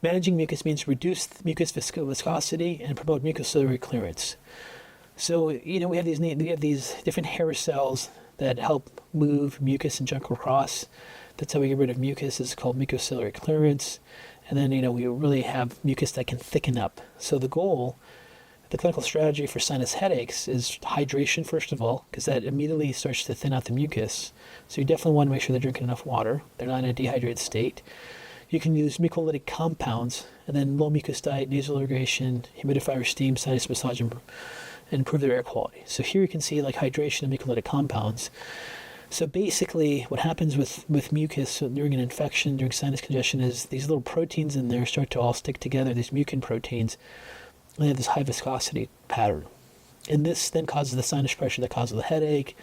Managing mucus means reduce mucus viscosity and promote mucociliary clearance. So we have these different hair cells that help move mucus and junk across. That's how we get rid of mucus. It's called mucociliary clearance. And then, we really have mucus that can thicken up. So the goal, the clinical strategy for sinus headaches is hydration, first of all, because that immediately starts to thin out the mucus. So you definitely want to make sure they're drinking enough water. They're not in a dehydrated state. You can use mucolytic compounds, and then low mucus diet, nasal irrigation, humidifier steam, sinus massage, and improve their air quality. So here you can see hydration and mucolytic compounds. So basically, what happens with mucus during an infection, during sinus congestion, is these little proteins in there start to all stick together, these mucin proteins, and they have this high viscosity pattern. And this then causes the sinus pressure that causes the headache.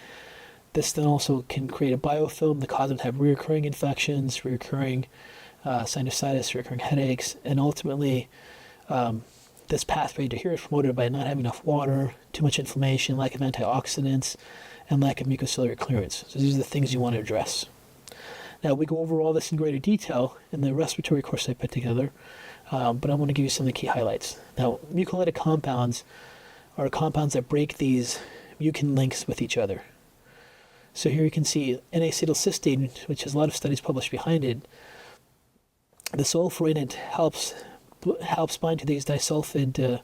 This then also can create a biofilm that causes them to have recurring infections, recurring sinusitis, recurring headaches, and ultimately, this pathway to here is promoted by not having enough water, too much inflammation, lack of antioxidants, and lack of mucociliary clearance. So these are the things you want to address. Now, we go over all this in greater detail in the respiratory course I put together, but I want to give you some of the key highlights. Now, mucolytic compounds are compounds that break these mucin links with each other. So here you can see N-acetylcysteine, which has a lot of studies published behind it. The sulfur in it helps bind to these disulfide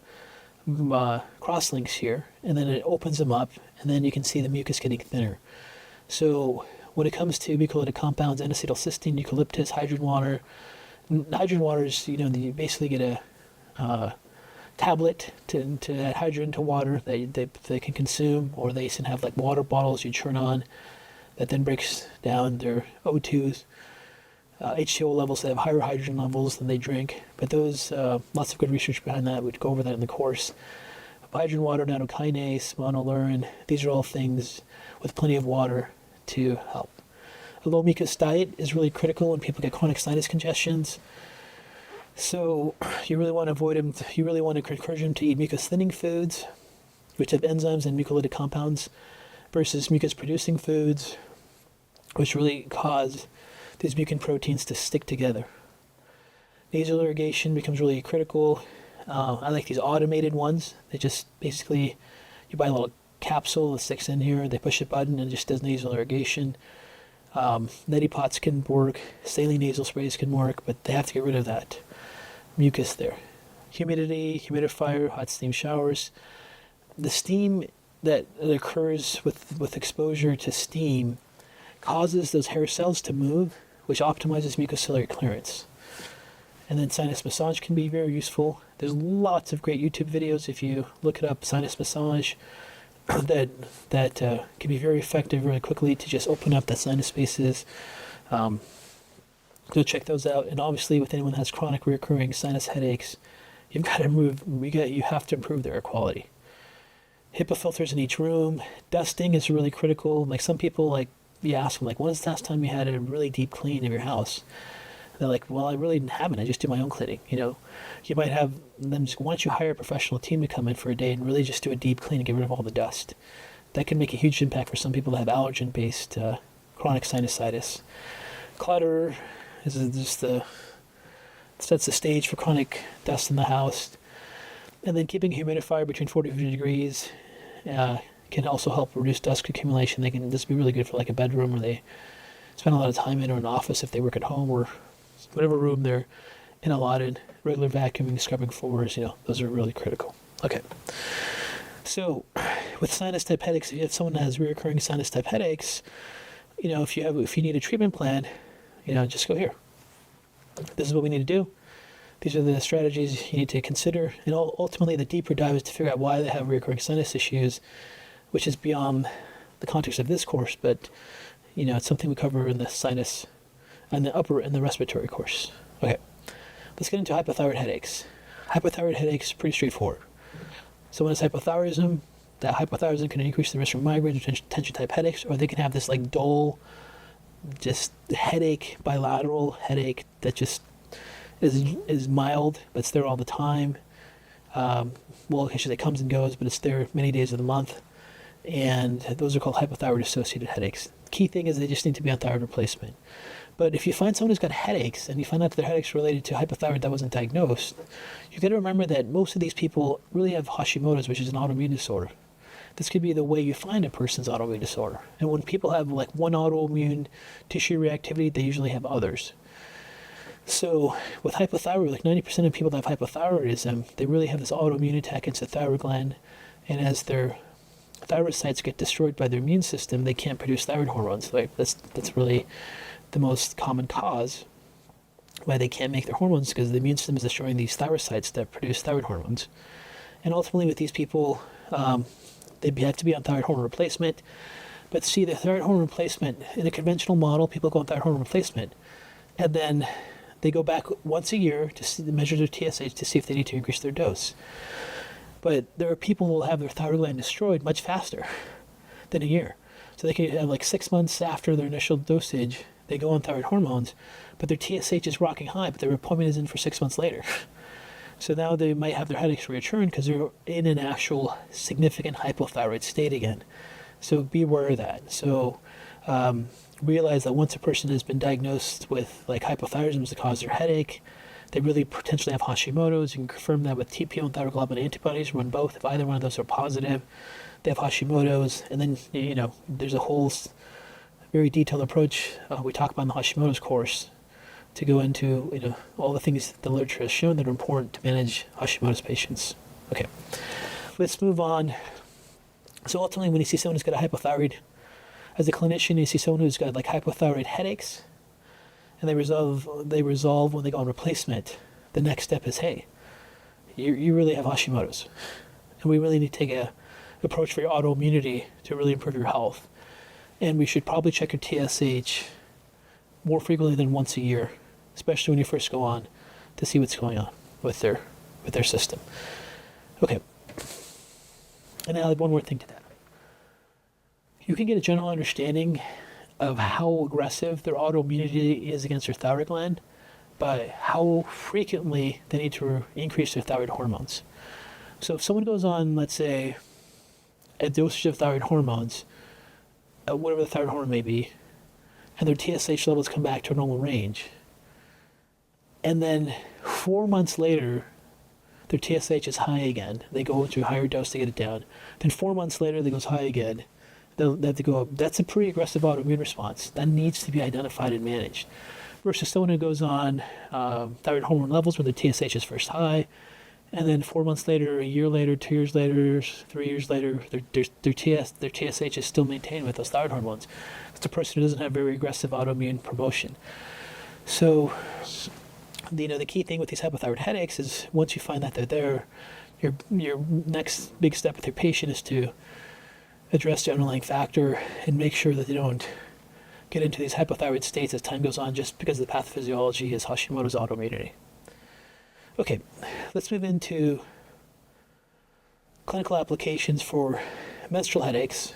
crosslinks here, and then it opens them up, and then you can see the mucus getting thinner. So when it comes to mucolytic compounds, N-acetylcysteine, eucalyptus, hydrogen water is, you basically get a tablet to add hydrogen to water that they can consume, or they can have like water bottles you turn on that then breaks down their O2s. H2O levels that have higher hydrogen levels than they drink, but those lots of good research behind that. We'd go over that in the course. Hydrogen water, nattokinase, monoleurin, these are all things with plenty of water to help. A low mucus diet is really critical when people get chronic sinus congestions. So you really want to avoid them. You really want to encourage them to eat mucus thinning foods, which have enzymes and mucolytic compounds, versus mucus producing foods, which really cause these mucin proteins to stick together. Nasal irrigation becomes really critical. I like these automated ones. They just basically, you buy a little capsule that sticks in here, they push a button and it just does nasal irrigation. Neti pots can work, saline nasal sprays can work, but they have to get rid of that mucus there. Humidity, humidifier, hot steam showers. The steam that occurs with exposure to steam causes those hair cells to move, which optimizes mucociliary clearance. And then sinus massage can be very useful. There's lots of great YouTube videos if you look it up, sinus massage, that can be very effective really quickly to just open up the sinus spaces. Go check those out. And obviously, with anyone that has chronic recurring sinus headaches, you have to improve their air quality. HEPA filters in each room. Dusting is really critical. Like some people, you ask them, when's the last time you had a really deep clean of your house? They're like, well, I really haven't. I just do my own cleaning. You might have them just, why don't you hire a professional team to come in for a day and really just do a deep clean and get rid of all the dust. That can make a huge impact for some people that have allergen-based chronic sinusitis. Clutter is just sets the stage for chronic dust in the house. And then keeping a humidifier between 40 and 50 degrees can also help reduce dust accumulation. This be really good for a bedroom where they spend a lot of time in, or an office if they work at home, or whatever room they're in allotted. Regular vacuuming, scrubbing floors, those are really critical. Okay. So with sinus type headaches, if you have someone that has recurring sinus type headaches, if you need a treatment plan, just go here. This is what we need to do. These are the strategies you need to consider. And ultimately, the deeper dive is to figure out why they have recurring sinus issues, which is beyond the context of this course, but it's something we cover in the sinus and the respiratory course. Okay, let's get into hypothyroid headaches. Hypothyroid headaches is pretty straightforward. Someone has hypothyroidism. That hypothyroidism can increase the risk of migraines or tension type headaches, or they can have this dull, just headache, bilateral headache that just is mild, but it's there all the time. It comes and goes, but it's there many days of the month. And those are called hypothyroid-associated headaches. Key thing is they just need to be on thyroid replacement. But if you find someone who's got headaches, and you find out that their headaches are related to hypothyroid that wasn't diagnosed, you got to remember that most of these people really have Hashimoto's, which is an autoimmune disorder. This could be the way you find a person's autoimmune disorder. And when people have one autoimmune tissue reactivity, they usually have others. So with hypothyroid, 90% of people that have hypothyroidism, they really have this autoimmune attack against the thyroid gland, and as their thyroid sites get destroyed by their immune system, they can't produce thyroid hormones. That's really the most common cause why they can't make their hormones, because the immune system is destroying these thyroid sites that produce thyroid hormones. And ultimately with these people, they have to be on thyroid hormone replacement. But see, the thyroid hormone replacement, in a conventional model, people go on thyroid hormone replacement, and then they go back once a year to measure their TSH to see if they need to increase their dose. But there are people who will have their thyroid gland destroyed much faster than a year. So they can have 6 months after their initial dosage, they go on thyroid hormones, but their TSH is rocking high, but their appointment is in for 6 months later. So now they might have their headaches return because they're in an actual significant hypothyroid state again. So be aware of that. So realize that once a person has been diagnosed with hypothyroidism as the cause of their headache, they really potentially have Hashimoto's. You can confirm that with TPO and thyroglobulin antibodies. Run both. If either one of those are positive, they have Hashimoto's. And then, there's a whole very detailed approach we talk about in the Hashimoto's course to go into all the things that the literature has shown that are important to manage Hashimoto's patients. Okay, let's move on. So ultimately, when you see someone who's got a hypothyroid, as a clinician, you see someone who's got like hypothyroid headaches, and they resolve when they go on replacement. The next step is, hey, you really have Hashimoto's, and we really need to take a approach for your autoimmunity to really improve your health. And we should probably check your TSH more frequently than once a year, especially when you first go on, to see what's going on with their system. Okay. And I'll add one more thing to that. You can get a general understanding of how aggressive their autoimmunity is against their thyroid gland by how frequently they need to increase their thyroid hormones. So if someone goes on, let's say, a dosage of thyroid hormones, whatever the thyroid hormone may be, and their TSH levels come back to a normal range, and then 4 months later, their TSH is high again. They go to a higher dose to get it down. Then 4 months later, it goes high again. They have to go up. That's a pretty aggressive autoimmune response. That needs to be identified and managed. Versus someone who goes on thyroid hormone levels where the TSH is first high, and then 4 months later, a year later, 2 years later, 3 years later, their TSH is still maintained with those thyroid hormones. It's a person who doesn't have very aggressive autoimmune promotion. So, the key thing with these hypothyroid headaches is once you find that they're there, your next big step with your patient is to address the underlying factor and make sure that they don't get into these hypothyroid states as time goes on just because the pathophysiology is Hashimoto's autoimmunity. Okay, let's move into clinical applications for menstrual headaches.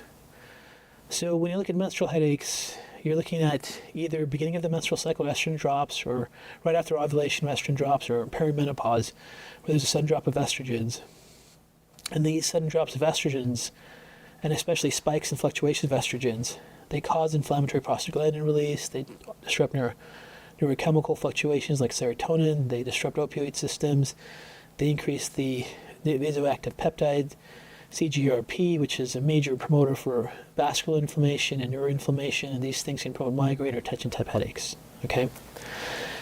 So when you look at menstrual headaches, you're looking at either beginning of the menstrual cycle estrogen drops, or right after ovulation estrogen drops, or perimenopause where there's a sudden drop of estrogens. And these sudden drops of estrogens, and especially spikes and fluctuations of estrogens, they cause inflammatory prostaglandin release, they disrupt neurochemical fluctuations like serotonin, they disrupt opioid systems, they increase the vasoactive peptide, CGRP, which is a major promoter for vascular inflammation and neuroinflammation, and these things can promote migraine or tension-type headaches. Okay.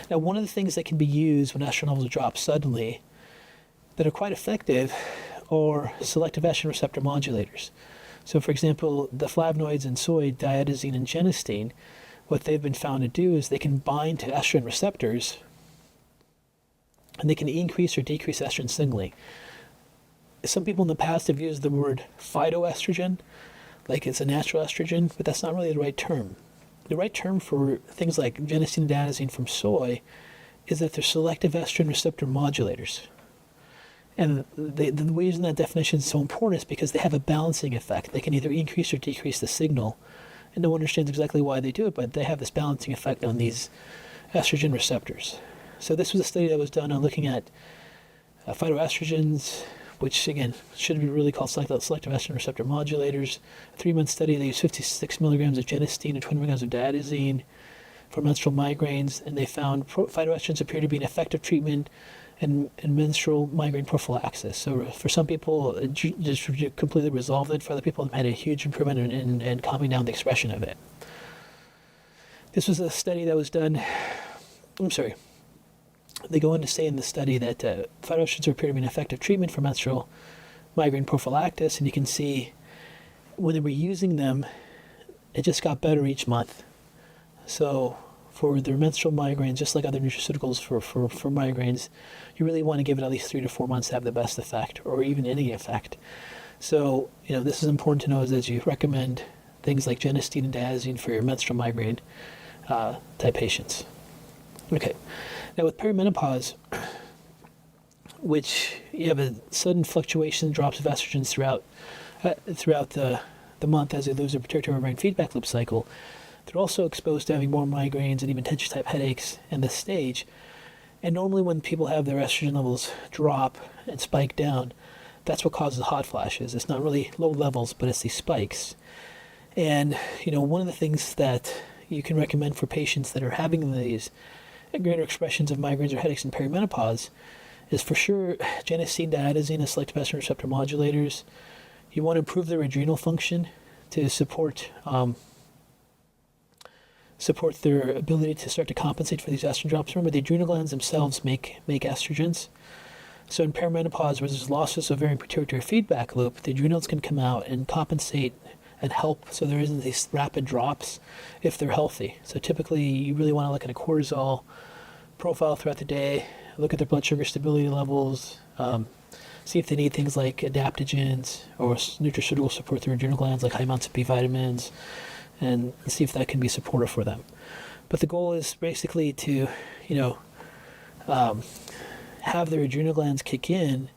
Now, one of the things that can be used when estrogen levels drop suddenly that are quite effective are selective estrogen receptor modulators. So, for example, the flavonoids in soy, diadazine and genistein, what they've been found to do is they can bind to estrogen receptors and they can increase or decrease estrogen signaling. Some people in the past have used the word phytoestrogen, like it's a natural estrogen, but that's not really the right term. The right term for things like genistein and diadazine from soy is that they're selective estrogen receptor modulators. And the reason that definition is so important is because they have a balancing effect. They can either increase or decrease the signal, and no one understands exactly why they do it, but they have this balancing effect on these estrogen receptors. So this was a study that was done on looking at phytoestrogens, which again should be really called selective estrogen receptor modulators. A 3-month study, they used 56 milligrams of genistein and 20 milligrams of diadazine for menstrual migraines, and they found phytoestrogens appear to be an effective treatment in menstrual migraine prophylaxis. So for some people, it just completely resolved it. For other people, it had a huge improvement in calming down the expression of it. This was a study that was done, they go on to say in the study that phytoestrogens appear to be an effective treatment for menstrual migraine prophylaxis, and you can see when they were using them, it just got better each month. So for their menstrual migraines, just like other nutraceuticals for migraines, you really want to give it at least 3 to 4 months to have the best effect, or even any effect. So, this is important to know as you recommend things like genistein and diazine for your menstrual migraine type patients. Okay. Now with perimenopause, which you have a sudden fluctuation, drops of estrogens throughout the month as they lose their pituitary brain feedback loop cycle, they're also exposed to having more migraines and even tension-type headaches in this stage. And normally when people have their estrogen levels drop and spike down, that's what causes hot flashes. It's not really low levels, but it's these spikes. And, one of the things that you can recommend for patients that are having these greater expressions of migraines or headaches in perimenopause is for sure genistein, diadazine, and selective estrogen receptor modulators. You want to improve their adrenal function to support support their ability to start to compensate for these estrogen drops. Remember, the adrenal glands themselves make estrogens. So in perimenopause, where there's losses of ovarian pituitary feedback loop, the adrenals can come out and compensate and help so there isn't these rapid drops if they're healthy. So typically, you really want to look at a cortisol profile throughout the day, look at their blood sugar stability levels, see if they need things like adaptogens or nutraceutical support through adrenal glands, like high amounts of B vitamins, and see if that can be supportive for them. But the goal is basically to, have their adrenal glands kick in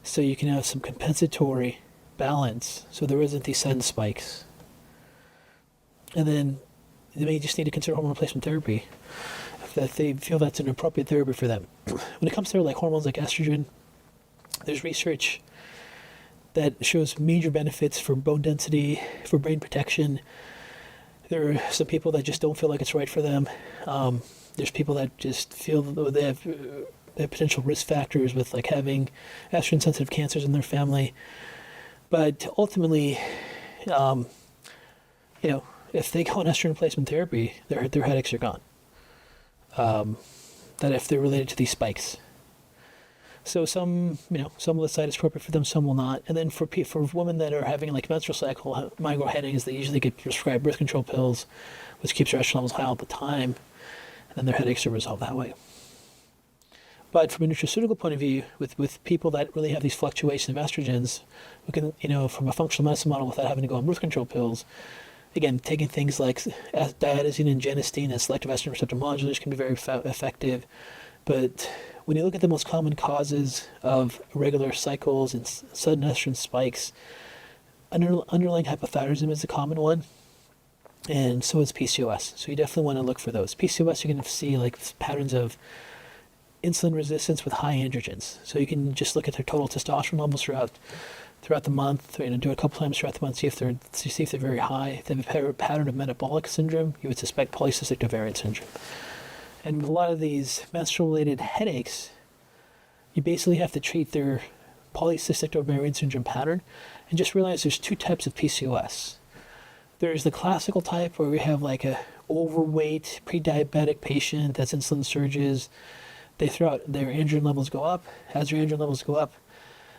so you can have some compensatory balance so there isn't these sudden spikes. And then they may just need to consider hormone replacement therapy if they feel that's an appropriate therapy for them. When it comes to like hormones like estrogen, there's research that shows major benefits for bone density, for brain protection. There are some people that just don't feel like it's right for them. There's people that just feel they have potential risk factors with like having estrogen sensitive cancers in their family. But ultimately, if they go on estrogen replacement therapy, their headaches are gone. That if they're related to these spikes. So some will decide it's appropriate for them, some will not. And then for women that are having like menstrual cycle migraine headaches, they usually get prescribed birth control pills, which keeps their estrogen levels high all the time, and then their headaches are resolved that way. But from a nutraceutical point of view, with people that really have these fluctuations of estrogens, we can, from a functional medicine model without having to go on birth control pills, again, taking things like diazine and genistein as selective estrogen receptor modulators can be very effective. But when you look at the most common causes of irregular cycles and sudden estrogen spikes, underlying hypothyroidism is a common one, and so is PCOS. So you definitely want to look for those. PCOS, you can see like patterns of insulin resistance with high androgens. So you can just look at their total testosterone levels throughout the month, do it a couple times throughout the month, see if they're very high. If they have a pattern of metabolic syndrome, you would suspect polycystic ovarian syndrome. And with a lot of these menstrual-related headaches, you basically have to treat their polycystic ovarian syndrome pattern and just realize there's two types of PCOS. There's the classical type where we have like a overweight, pre-diabetic patient that's insulin surges. Their androgen levels go up. As their androgen levels go up,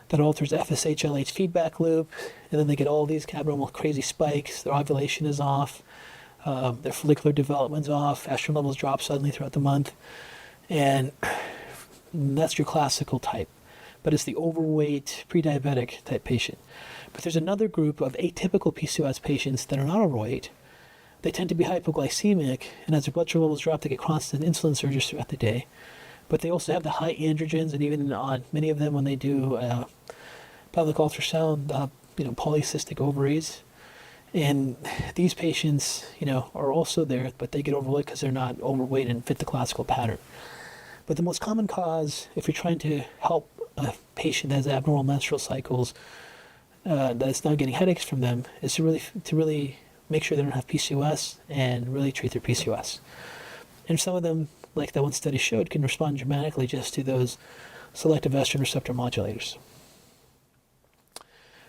that alters FSH-LH feedback loop, and then they get all these abnormal crazy spikes. Their ovulation is off. Their follicular development's off. Estrogen levels drop suddenly throughout the month. And that's your classical type. But it's the overweight, pre-diabetic type patient. But there's another group of atypical PCOS patients that are not overweight. They tend to be hypoglycemic, and as their blood sugar levels drop, they get constant insulin surges throughout the day. But they also have the high androgens, and even on many of them, when they do pelvic ultrasound, polycystic ovaries. And these patients, are also there, but they get overlooked because they're not overweight and fit the classical pattern. But the most common cause, if you're trying to help a patient that has abnormal menstrual cycles, that's not getting headaches from them, is to really make sure they don't have PCOS and really treat their PCOS. And some of them, like that one study showed, can respond dramatically just to those selective estrogen receptor modulators.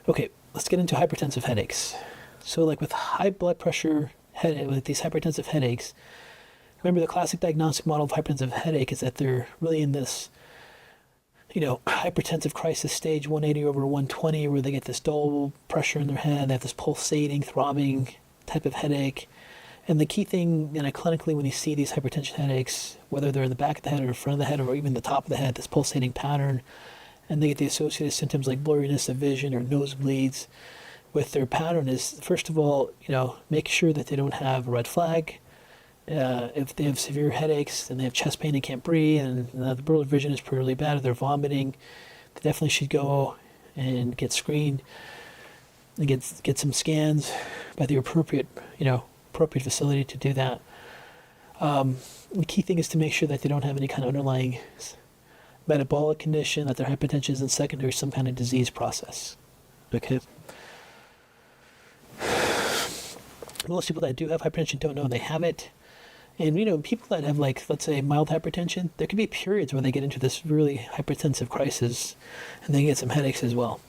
Okay, let's get into hypertensive headaches. So like with high blood pressure with these hypertensive headaches, remember the classic diagnostic model of hypertensive headache is that they're really in this, hypertensive crisis stage 180 over 120, where they get this dull pressure in their head, they have this pulsating, throbbing type of headache. And the key thing, clinically, when you see these hypertension headaches, whether they're in the back of the head or front of the head or even the top of the head, this pulsating pattern, and they get the associated symptoms like blurriness of vision or nosebleeds with their pattern, is, first of all, make sure that they don't have a red flag. If they have severe headaches and they have chest pain and can't breathe, and the blurred vision is pretty bad, or they're vomiting, they definitely should go and get screened and get some scans by the appropriate facility to do that. The key thing is to make sure that they don't have any kind of underlying metabolic condition, that their hypertension isn't secondary to some kind of disease process. Okay. Most people that do have hypertension don't know they have it. And, people that have, let's say, mild hypertension, there can be periods where they get into this really hypertensive crisis and they get some headaches as well.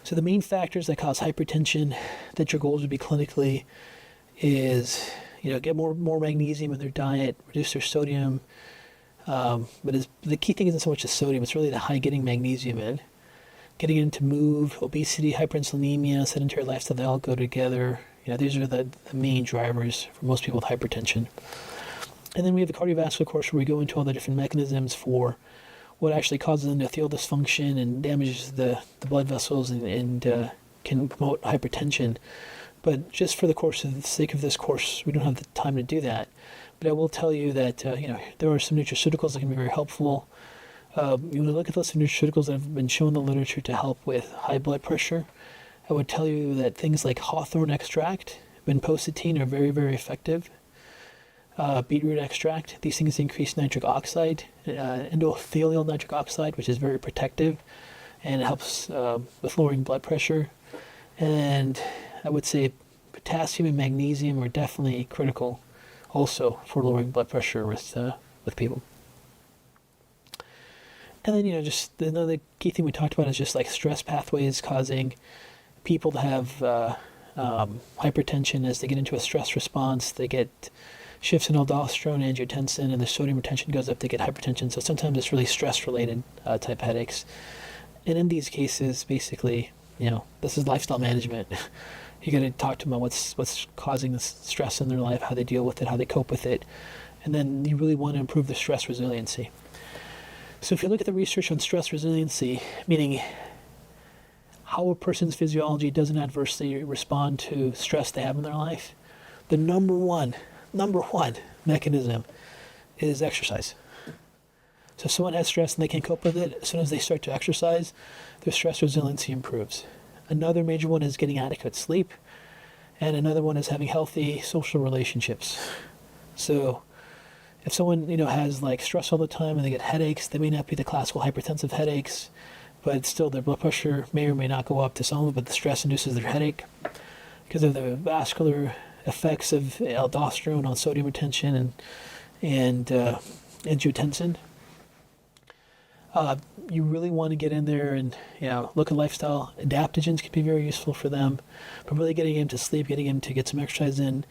So the main factors that cause hypertension that your goals would be clinically is, get more magnesium in their diet, reduce their sodium. But the key thing isn't so much the sodium; it's really the high getting magnesium in. Getting into move, obesity, hyperinsulinemia, sedentary lifestyle, they all go together. These are the main drivers for most people with hypertension. And then we have the cardiovascular course where we go into all the different mechanisms for what actually causes endothelial dysfunction and damages the blood vessels and can promote hypertension. But just for the sake of this course, we don't have the time to do that. But I will tell you that there are some nutraceuticals that can be very helpful. You look at those nutraceuticals that have been shown in the literature to help with high blood pressure. I would tell you that things like hawthorn extract, vinpocetine are very, very effective. Beetroot extract, these things increase nitric oxide, endothelial nitric oxide, which is very protective, and it helps with lowering blood pressure. And I would say potassium and magnesium are definitely critical also for lowering blood pressure with people. And then, just another key thing we talked about is just like stress pathways causing people to have hypertension. As they get into a stress response, they get shifts in aldosterone, angiotensin, and their sodium retention goes up, they get hypertension. So sometimes it's really stress-related type headaches. And in these cases, basically, this is lifestyle management. You got to talk to them about what's causing this stress in their life, how they deal with it, how they cope with it. And then you really want to improve their stress resiliency. So if you look at the research on stress resiliency, meaning how a person's physiology doesn't adversely respond to stress they have in their life, the number one mechanism is exercise. So if someone has stress and they can't cope with it, as soon as they start to exercise, their stress resiliency improves. Another major one is getting adequate sleep, and another one is having healthy social relationships. So if someone has like stress all the time and they get headaches, they may not be the classical hypertensive headaches, but still their blood pressure may or may not go up to some of it, but the stress induces their headache because of the vascular effects of aldosterone on sodium retention and angiotensin. You really want to get in there and look at lifestyle. Adaptogens can be very useful for them, but really getting him to sleep, getting him to get some exercise in,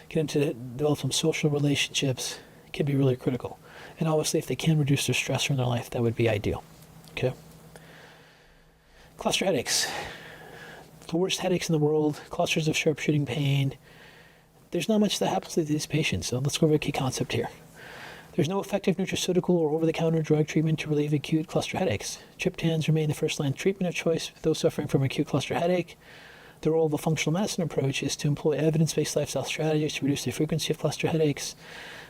get him to develop some social relationships can be really critical. And obviously, if they can reduce their stress in their life, that would be ideal. Okay. Cluster headaches. The worst headaches in the world, clusters of sharp shooting pain. There's not much that happens to these patients, so let's go over a key concept here. There's no effective nutraceutical or over-the-counter drug treatment to relieve acute cluster headaches. Triptans remain the first-line treatment of choice for those suffering from acute cluster headache. The role of a functional medicine approach is to employ evidence-based lifestyle strategies to reduce the frequency of cluster headaches.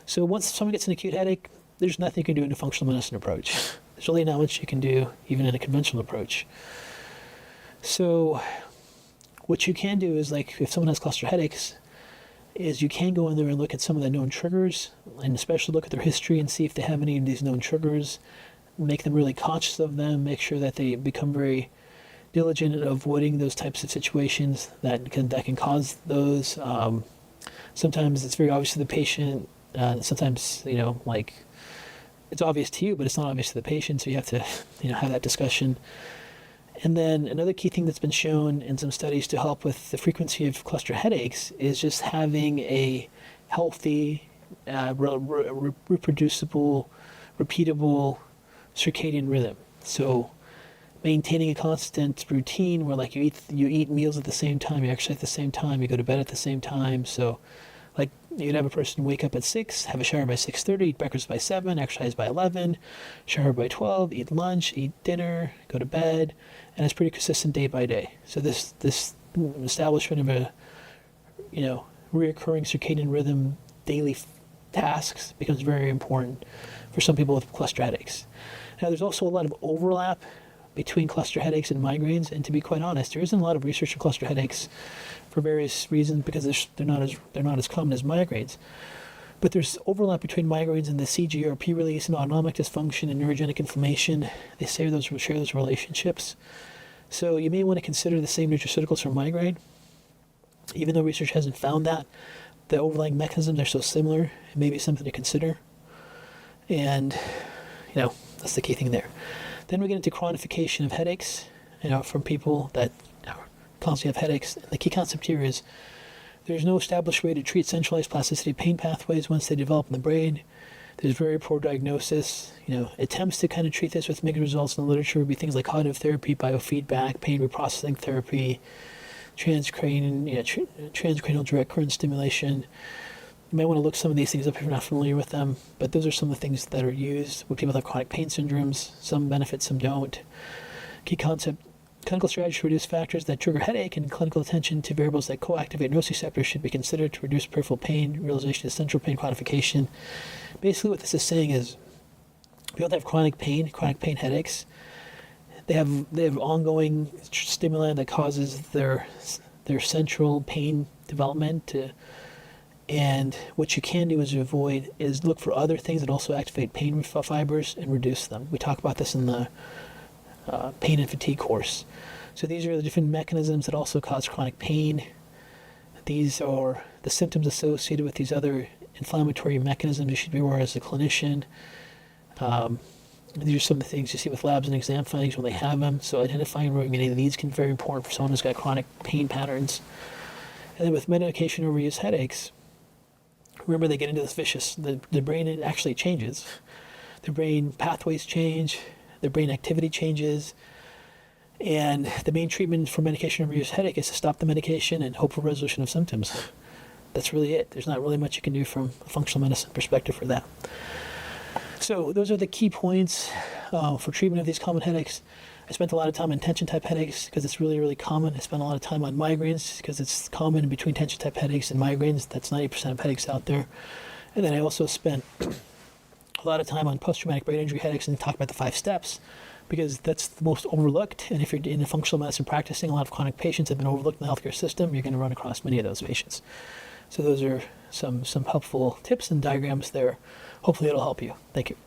So once someone gets an acute headache, there's nothing you can do in a functional medicine approach. There's really not much you can do even in a conventional approach. So what you can do is, like, if someone has cluster headaches, is you can go in there and look at some of the known triggers, and especially look at their history and see if they have any of these known triggers, make them really conscious of them, make sure that they become very diligent at avoiding those types of situations that can cause those. Sometimes it's very obvious to the patient. Sometimes, it's obvious to you, but it's not obvious to the patient, so you have to, have that discussion. And then another key thing that's been shown in some studies to help with the frequency of cluster headaches is just having a healthy, reproducible, repeatable circadian rhythm. So maintaining a constant routine where, like, you eat meals at the same time, you exercise at the same time, you go to bed at the same time. So, like, you'd have a person wake up at 6, have a shower by 6:30, eat breakfast by 7, exercise by 11, shower by 12, eat lunch, eat dinner, go to bed, and it's pretty consistent day by day. So this establishment of a reoccurring circadian rhythm, daily tasks, becomes very important for some people with cluster headaches. Now, there's also a lot of overlap between cluster headaches and migraines, and to be quite honest, there isn't a lot of research on cluster headaches for various reasons, because they're not as common as migraines. But there's overlap between migraines and the CGRP release and autonomic dysfunction and neurogenic inflammation. They share those relationships. So you may want to consider the same nutraceuticals for migraine. Even though research hasn't found that, the overlying mechanisms are so similar, it may be something to consider. And, that's the key thing there. Then we get into chronification of headaches, from people that constantly have headaches. And the key concept here is There's no established way to treat centralized plasticity pain pathways once they develop in the brain. There's very poor diagnosis. Attempts to kind of treat this with mixed results in the literature would be things like cognitive therapy, biofeedback, pain reprocessing therapy, transcranial direct current stimulation. You might want to look some of these things up if you're not familiar with them, but those are some of the things that are used with people with chronic pain syndromes. Some benefit, some don't. Key concept: clinical strategies to reduce factors that trigger headache and clinical attention to variables that co-activate nociceptors should be considered to reduce peripheral pain, realization of central pain quantification. Basically what this is saying is people that have chronic pain headaches, they have ongoing stimuli that causes their central pain development and what you can do is look for other things that also activate pain fibers and reduce them. We talk about this in the pain and fatigue course. So these are the different mechanisms that also cause chronic pain. These are the symptoms associated with these other inflammatory mechanisms you should be aware as a clinician. These are some of the things you see with labs and exam findings when they have them. So identifying and removing any of these can be very important for someone who's got chronic pain patterns. And then with medication overuse headaches, remember they get into this vicious, the brain actually changes. The brain pathways change, the brain activity changes, and the main treatment for medication overuse headache is to stop the medication and hope for resolution of symptoms. That's really it. There's not really much you can do from a functional medicine perspective for that. So those are the key points for treatment of these common headaches. I spent a lot of time on tension type headaches because it's really, really common. I spent a lot of time on migraines because it's common in between tension type headaches and migraines. That's 90% of headaches out there. And then I also spent a lot of time on post-traumatic brain injury headaches and talked about the 5 steps because that's the most overlooked. And if you're in a functional medicine practicing, a lot of chronic patients have been overlooked in the healthcare system. You're going to run across many of those patients. So those are some helpful tips and diagrams there. Hopefully it'll help you. Thank you.